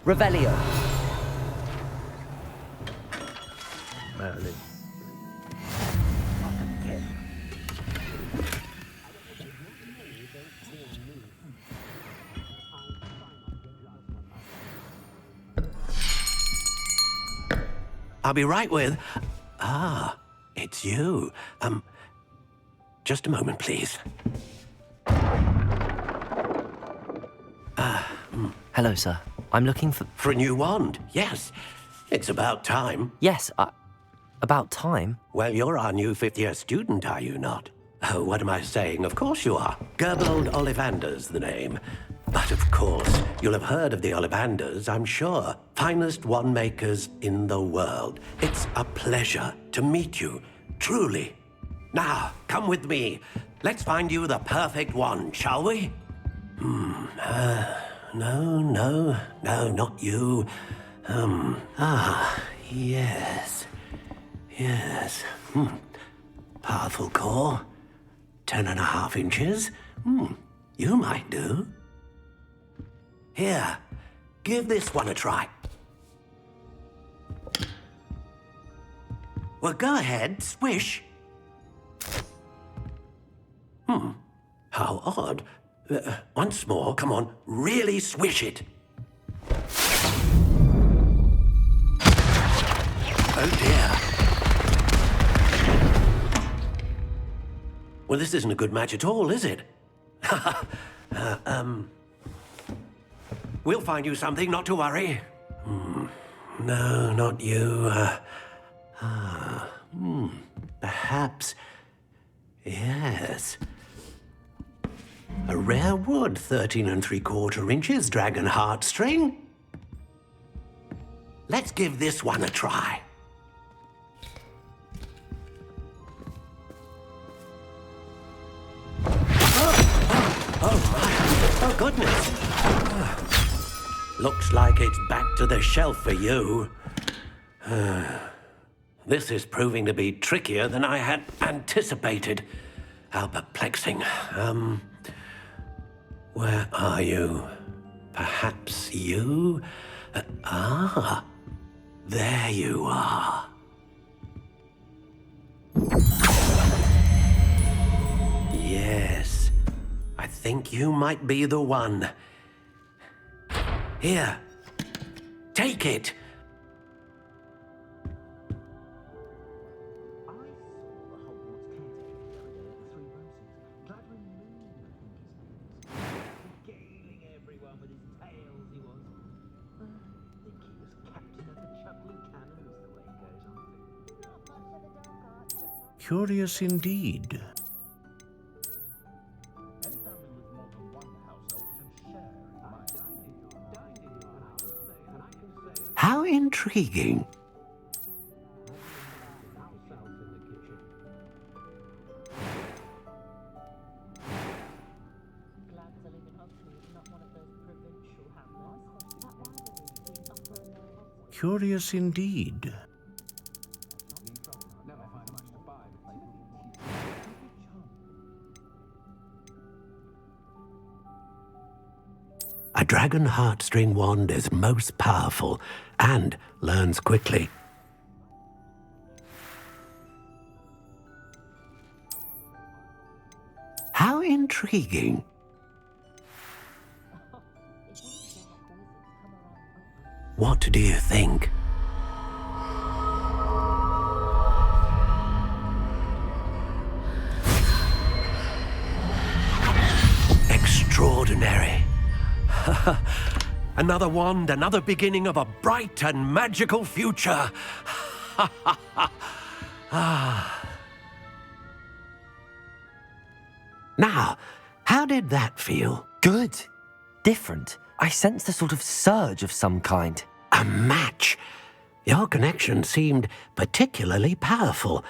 Revelio. Merlin. I'll be right with... Ah, it's you. Just a moment, please. Hello, sir. I'm looking for... For a new wand, yes. It's about time. Yes, About time. Well, you're our new fifth-year student, are you not? Oh, what am I saying? Of course you are. Gerbold Ollivander's the name. But of course, you'll have heard of the Ollivanders, I'm sure. Finest wand makers in the world. It's a pleasure to meet you, truly. Now, come with me. Let's find you the perfect wand, shall we? No, not you. Yes. Powerful core. 10.5 inches. You might do. Here, give this one a try. Well, go ahead, swish. How odd. Once more, come on, really swish it. Oh dear. Well, this isn't a good match at all, is it? We'll find you something, not to worry. No, not you. Perhaps. Yes. A rare wood, 13 3/4 inches, dragon heartstring. Let's give this one a try. Oh, goodness. Looks like it's back to the shelf for you. This is proving to be trickier than I had anticipated. How perplexing. Where are you? Perhaps you? There you are. Yes, I think you might be the one. Here, take it. Curious indeed. How intriguing. Curious indeed. A dragon heartstring wand is most powerful and learns quickly. How intriguing. What do you think? Extraordinary. Another wand, another beginning of a bright and magical future. Now, how did that feel? Good. Different. I sensed a sort of surge of some kind. A match. Your connection seemed particularly powerful.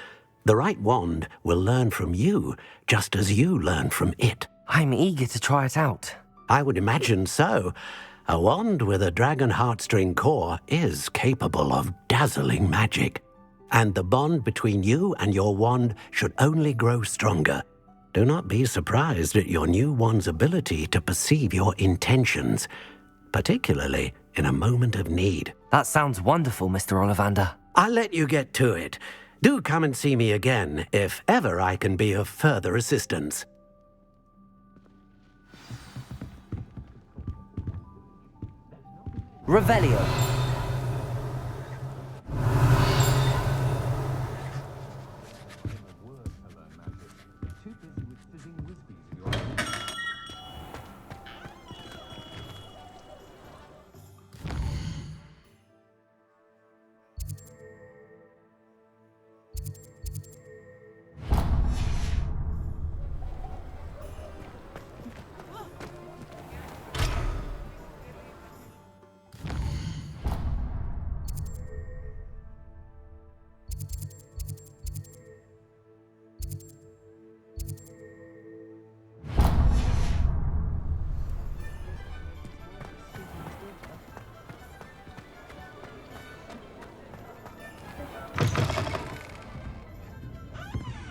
The right wand will learn from you, just as you learn from it. I'm eager to try it out. I would imagine so. A wand with a dragon heartstring core is capable of dazzling magic. And the bond between you and your wand should only grow stronger. Do not be surprised at your new wand's ability to perceive your intentions, particularly in a moment of need. That sounds wonderful, Mr. Ollivander. I'll let you get to it. Do come and see me again if ever I can be of further assistance. Revelio.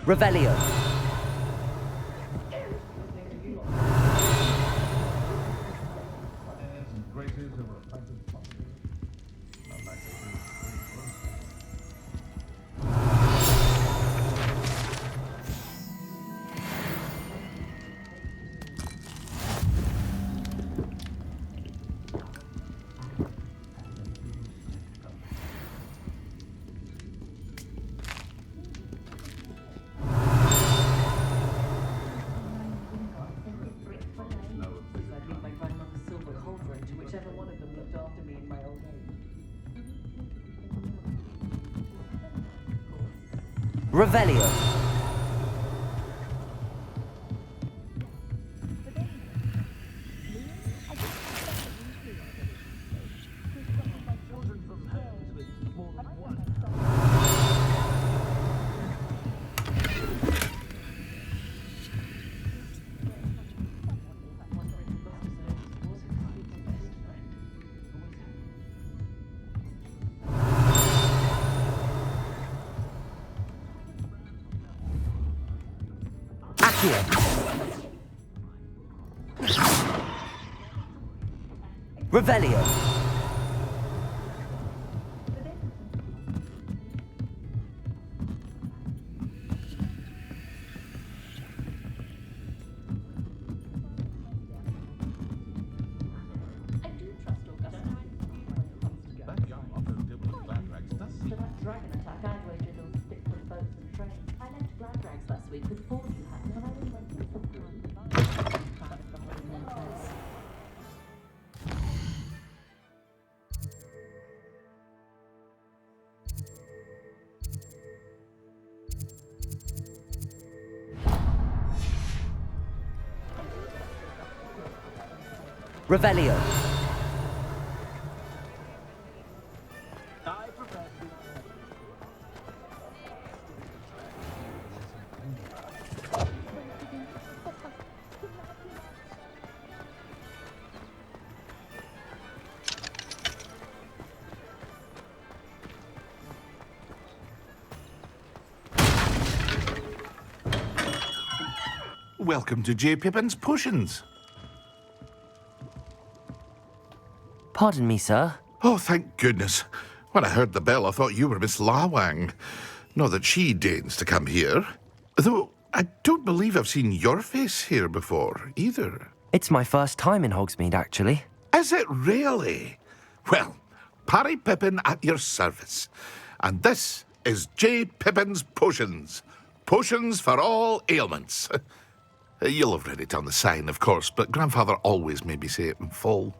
Revelio. Revelio. Revelio. Dragon attack, I'd wager those different boats and trains. I left Gladrags last week with 4 new hats, and I only went through some Revelio. Welcome to J. Pippin's Potions. Pardon me, sir. Oh, thank goodness. When I heard the bell, I thought you were Miss Lawang. Not that she deigns to come here. Though, I don't believe I've seen your face here before, either. It's my first time in Hogsmeade, actually. Is it really? Well, Parry Pippin at your service. And this is J. Pippin's Potions. Potions for all ailments. You'll have read it on the sign, of course, but Grandfather always made me say it in full.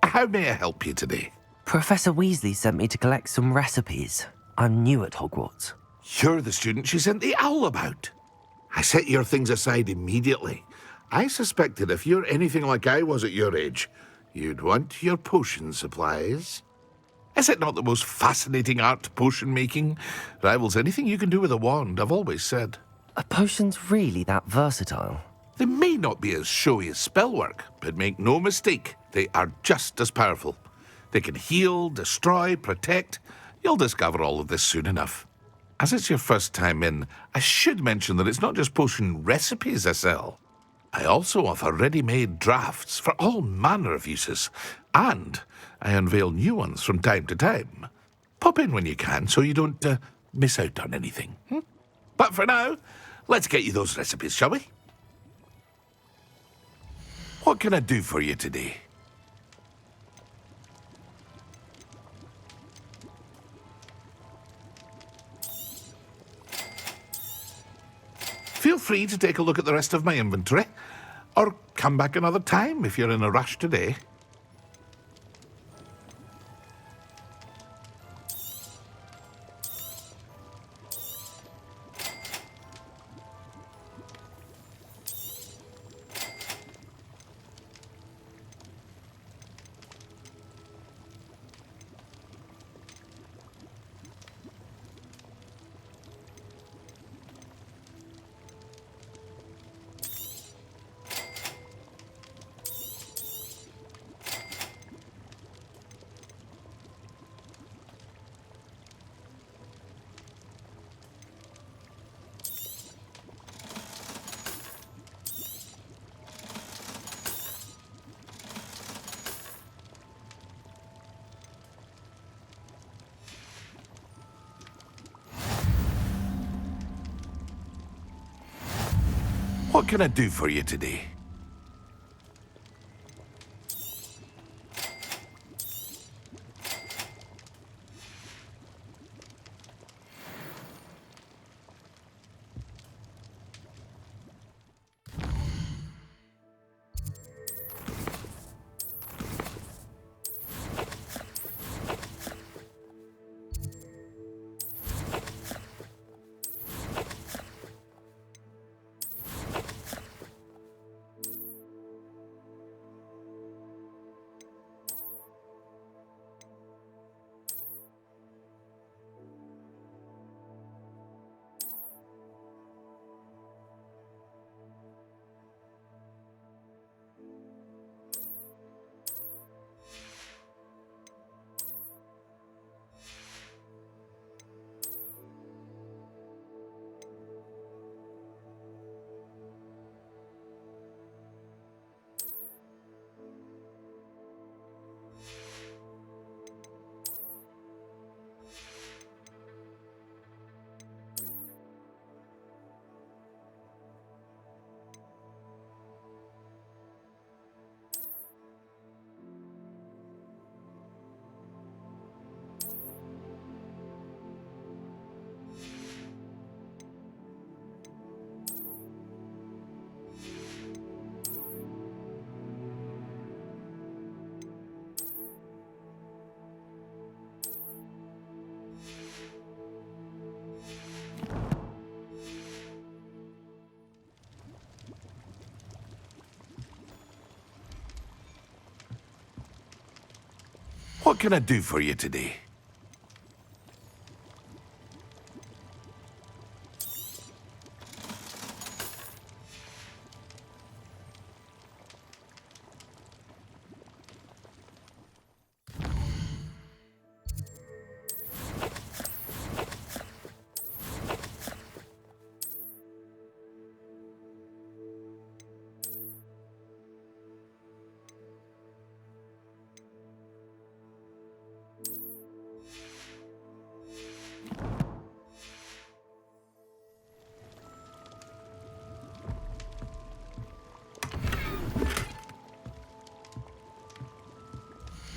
How may I help you today? Professor Weasley sent me to collect some recipes. I'm new at Hogwarts. You're the student she sent the owl about. I set your things aside immediately. I suspected if you're anything like I was at your age, you'd want your potion supplies. Is it not the most fascinating art, potion making? Rivals anything you can do with a wand, I've always said. Are potions really that versatile? They may not be as showy as spellwork, but make no mistake, they are just as powerful. They can heal, destroy, protect. You'll discover all of this soon enough. As it's your first time in, I should mention that it's not just potion recipes I sell. I also offer ready-made drafts for all manner of uses, and I unveil new ones from time to time. Pop in when you can so you don't miss out on anything. But for now, let's get you those recipes, shall we? What can I do for you today? Feel free to take a look at the rest of my inventory, or come back another time if you're in a rush today. What can I do for you today? What can I do for you today?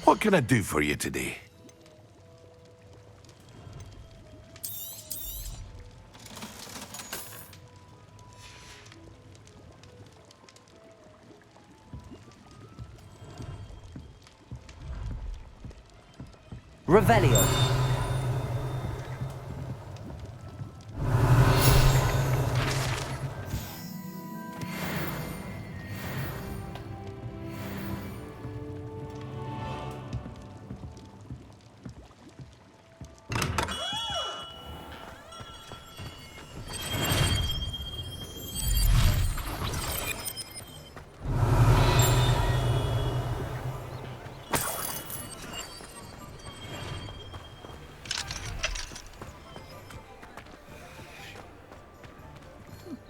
What can I do for you today? Revelio.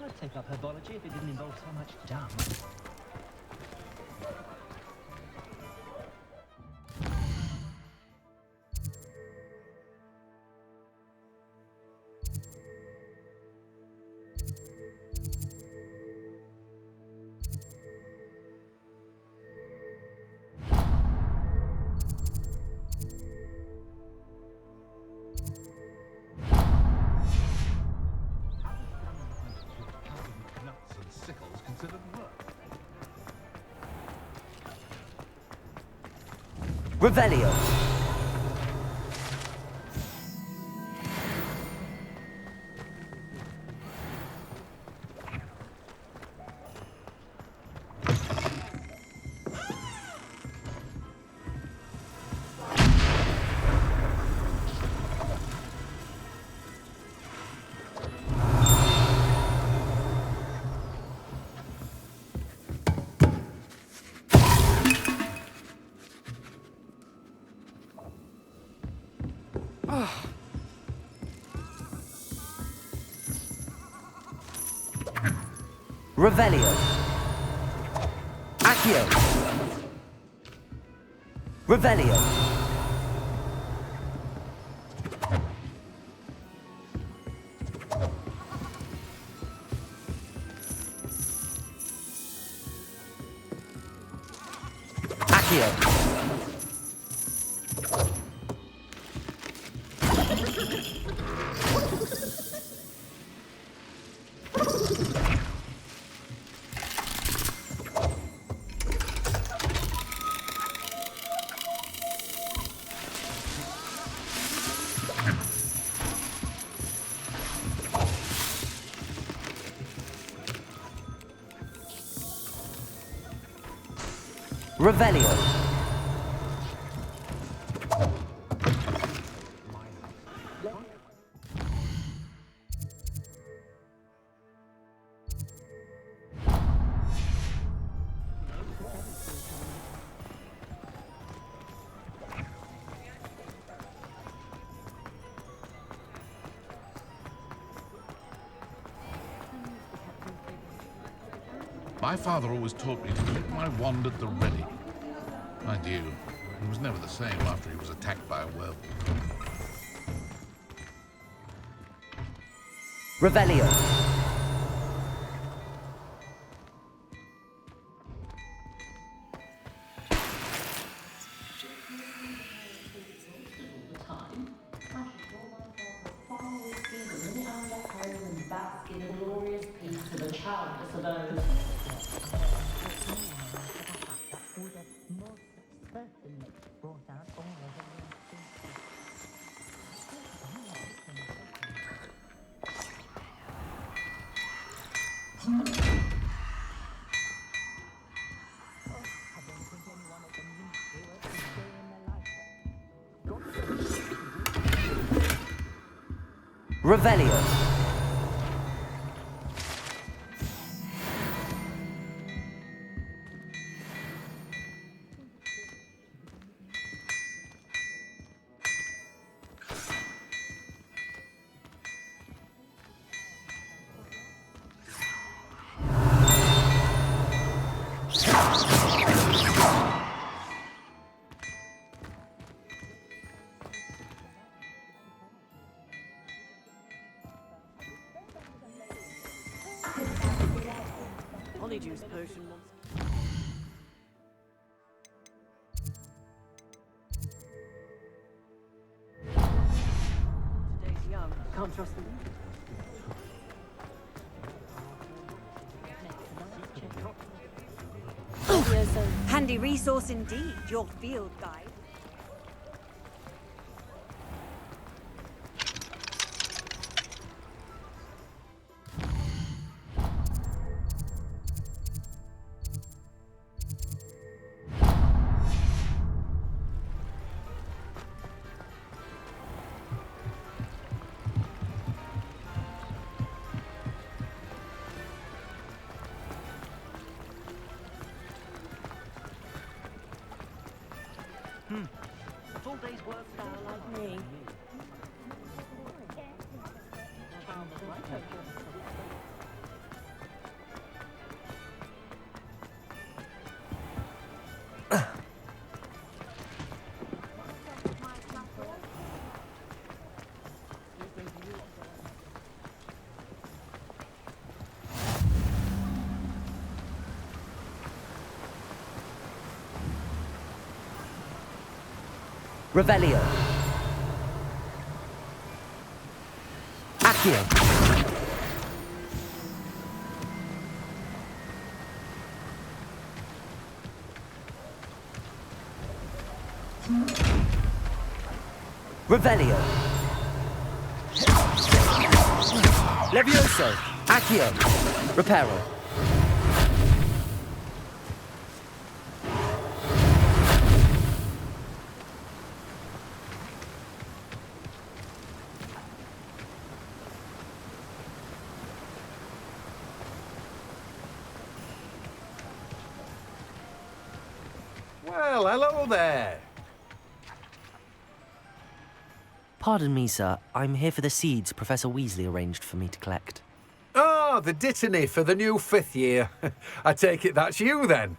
I'd take up herbology if it didn't involve so much dung. Revelio. Revelio. Accio. Revelio. Accio. Revelio. My father always taught me to keep my wand at the ready. Mind you, he was never the same after he was attacked by a werewolf. Revelio. Revelio. Juice potion monster. Today's young. Can't trust them. Handy resource indeed, your field guide. Full day's work for a like me. Revelio. Accio. Revelio. Levioso. Accio. Reparo. Well, hello there. Pardon me, sir. I'm here for the seeds Professor Weasley arranged for me to collect. Oh, the dittany for the new 5th year. I take it that's you, then.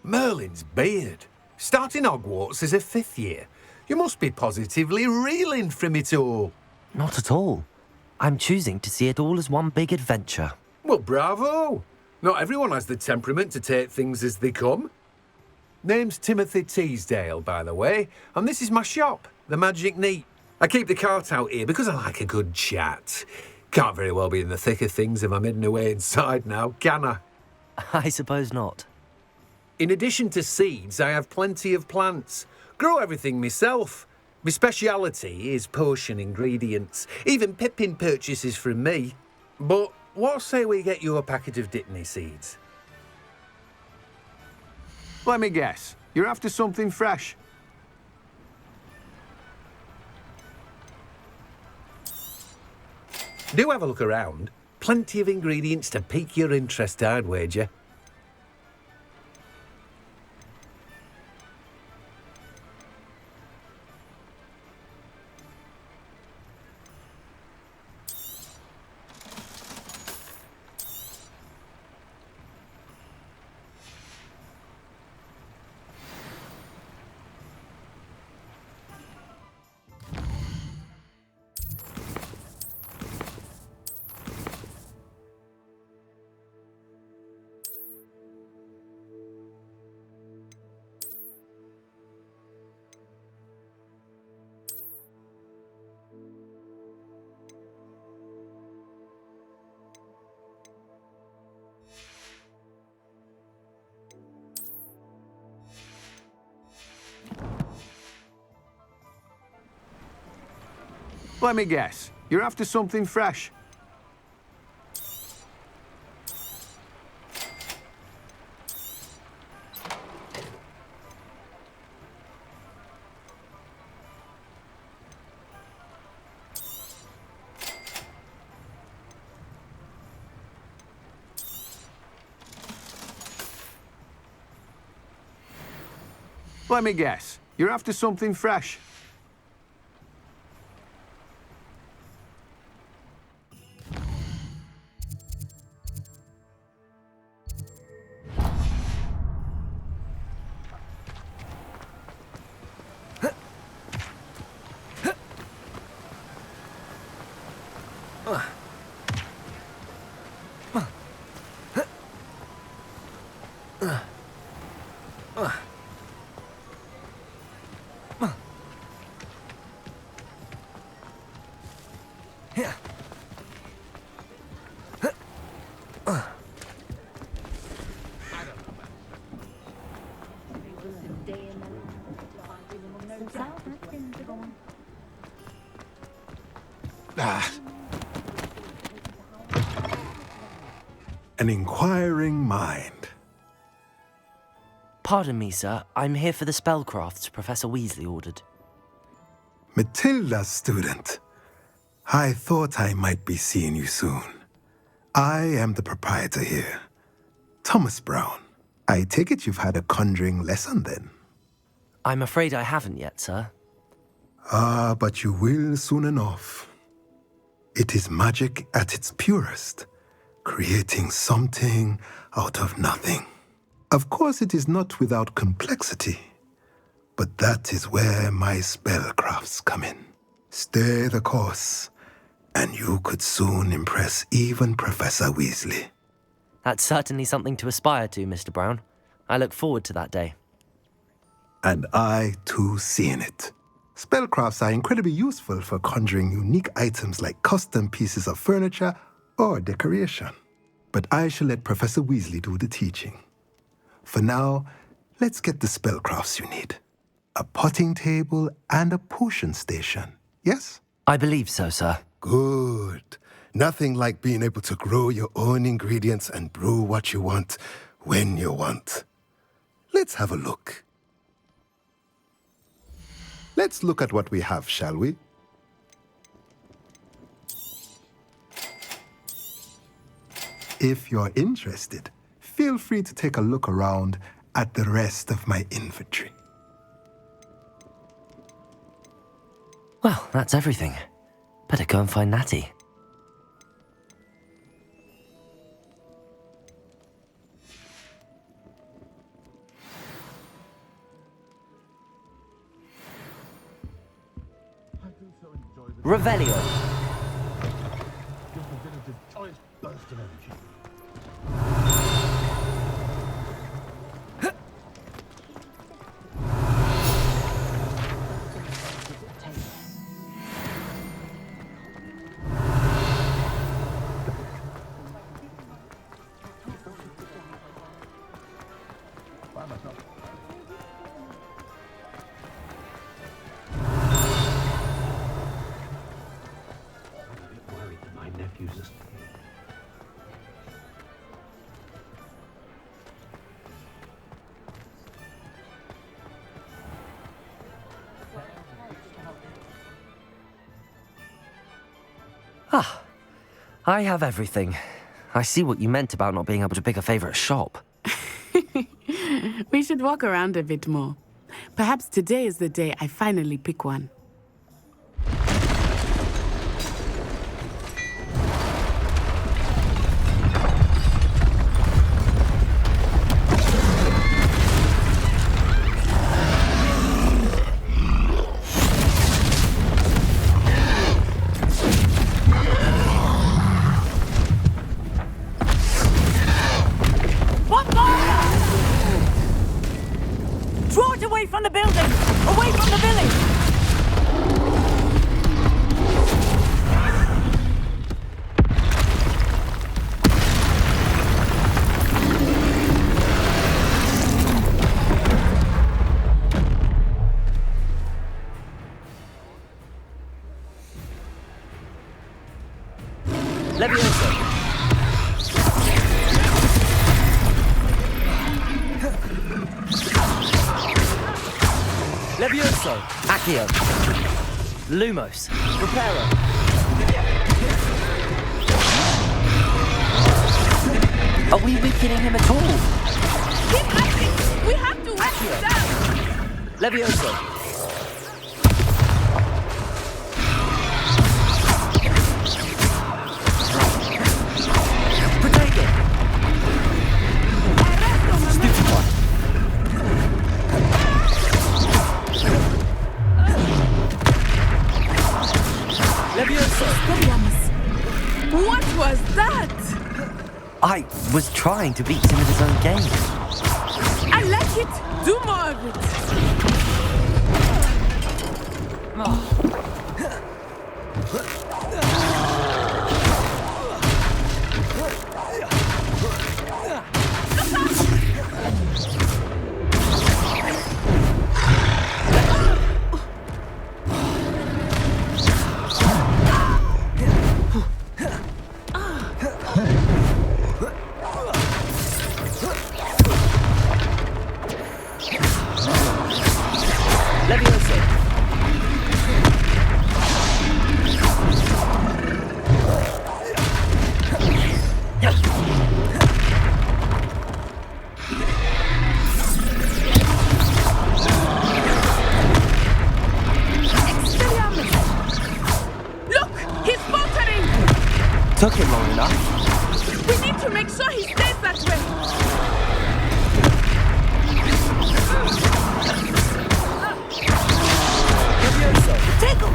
Merlin's beard. Starting Hogwarts as a 5th year. You must be positively reeling from it all. Not at all. I'm choosing to see it all as one big adventure. Well, bravo. Not everyone has the temperament to take things as they come. Name's Timothy Teasdale, by the way, and this is my shop, the Magic Neat. I keep the cart out here because I like a good chat. Can't very well be in the thick of things if I'm hidden away inside now, can I? I suppose not. In addition to seeds, I have plenty of plants. Grow everything myself. My speciality is potion ingredients. Even Pippin purchases from me. But what say we get you a packet of Dittany seeds? Let me guess. You're after something fresh. Do have a look around. Plenty of ingredients to pique your interest, I'd wager. Let me guess. You're after something fresh. Let me guess. You're after something fresh. An inquiring mind. Pardon me, sir. I'm here for the spellcrafts Professor Weasley ordered. Matilda's student. I thought I might be seeing you soon. I am the proprietor here, Thomas Brown. I take it you've had a conjuring lesson then? I'm afraid I haven't yet, sir. Ah, but you will soon enough. It is magic at its purest, creating something out of nothing. Of course, it is not without complexity, but that is where my spellcrafts come in. Stay the course, and you could soon impress even Professor Weasley. That's certainly something to aspire to, Mr. Brown. I look forward to that day. And I, too, seeing it. Spellcrafts are incredibly useful for conjuring unique items like custom pieces of furniture or decoration. But I shall let Professor Weasley do the teaching. For now, let's get the spellcrafts you need. A potting table and a potion station, yes? I believe so, sir. Good. Nothing like being able to grow your own ingredients and brew what you want when you want. Let's have a look. Let's look at what we have, shall we? If you're interested, feel free to take a look around at the rest of my inventory. Well, that's everything. Better go and find Natty. Revelio. users. Ah, I have everything. I see what you meant about not being able to pick a favorite shop. We should walk around a bit more. Perhaps today is the day I finally pick one. Draw it away from the building! Away from the village! Levioso! Levioso! Accio! Lumos! Reparo! Are we weakening him at all? Keep acting! We have to wear him down! Levioso! Protego! Stupefy! Levioso! What was that? I was trying to beat him at his own game. I like it. Do more of it. Took him long enough. We need to make sure he stays that way. Levioso! Tickle!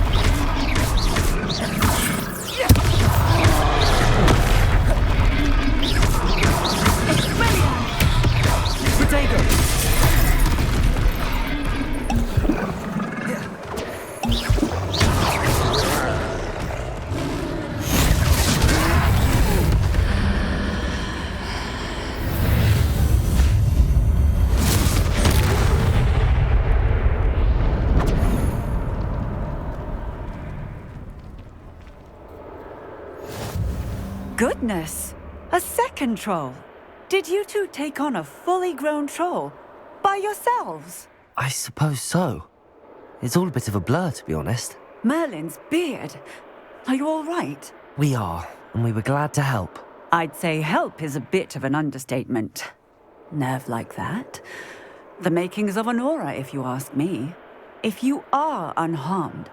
Protego! Goodness! A second troll! Did you two take on a fully grown troll? By yourselves? I suppose so. It's all a bit of a blur, to be honest. Merlin's beard. Are you all right? We are, and we were glad to help. I'd say help is a bit of an understatement. Nerve like that. The makings of an aura, if you ask me. If you are unharmed,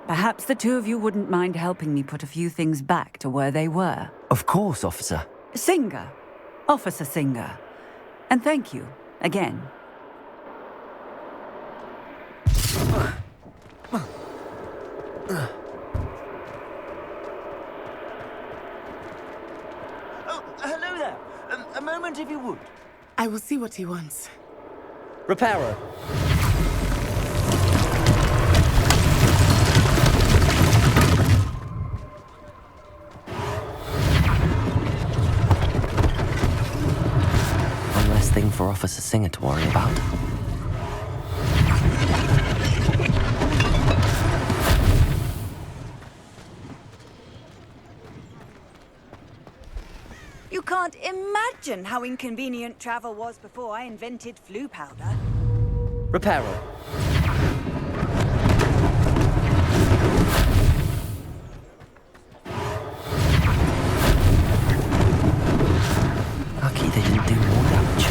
perhaps the two of you wouldn't mind helping me put a few things back to where they were. Of course, officer. Singer. Officer Singer. And thank you, again. Oh, hello there. A moment if you would. I will see what he wants. Reparo. One less thing for Officer Singer to worry about. You can't imagine how inconvenient travel was before I invented flu powder. Repairer. Lucky they didn't do more damage.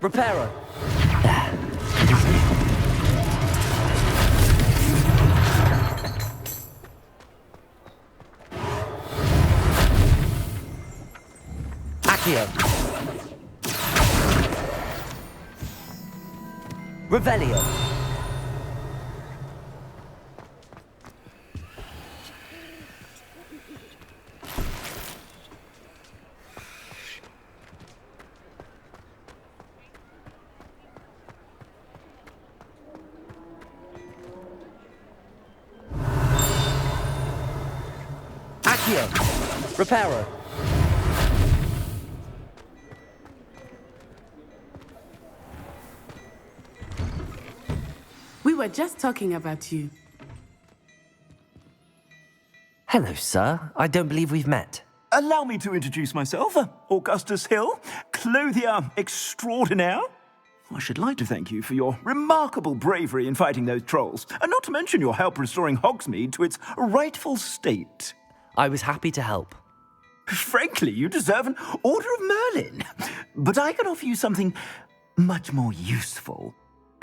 Repairer. There. It is me. Accio. Revelio. Accio. Repairer. We were just talking about you. Hello, sir. I don't believe we've met. Allow me to introduce myself, Augustus Hill, clothier extraordinaire. I should like to thank you for your remarkable bravery in fighting those trolls, and not to mention your help restoring Hogsmeade to its rightful state. I was happy to help. Frankly, you deserve an Order of Merlin. But I can offer you something much more useful.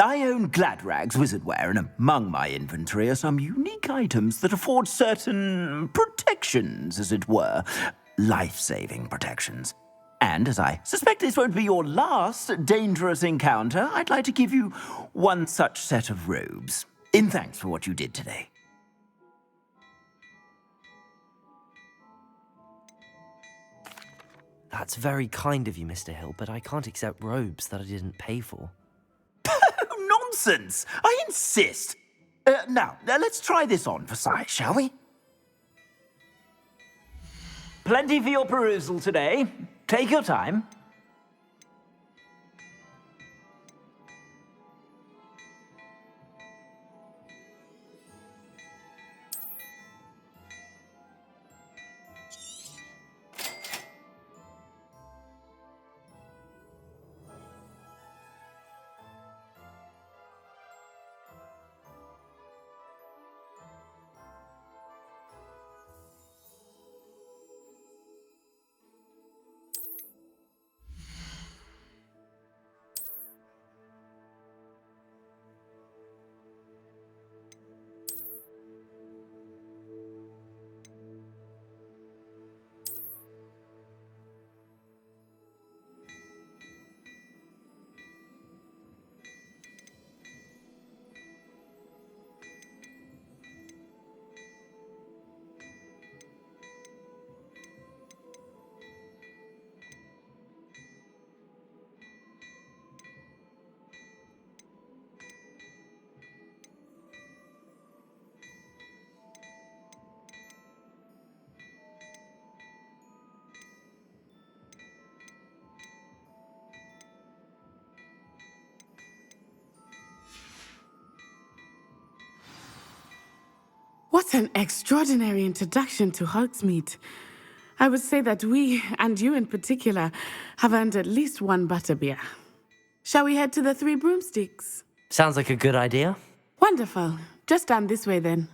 I own Gladrag's wizardware, and among my inventory are some unique items that afford certain protections, as it were. Life-saving protections. And as I suspect this won't be your last dangerous encounter, I'd like to give you one such set of robes, in thanks for what you did today. That's very kind of you, Mr. Hill, but I can't accept robes that I didn't pay for. Nonsense! I insist! Now, let's try this on for size, shall we? Plenty for your perusal today. Take your time. What an extraordinary introduction to Hogsmeade. I would say that we, and you in particular, have earned at least one butterbeer. Shall we head to the Three Broomsticks? Sounds like a good idea. Wonderful. Just down this way then.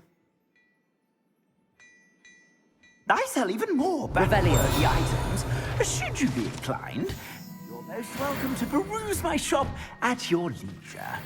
I sell even more back-worthy items. Should you be inclined, you're most welcome to peruse my shop at your leisure.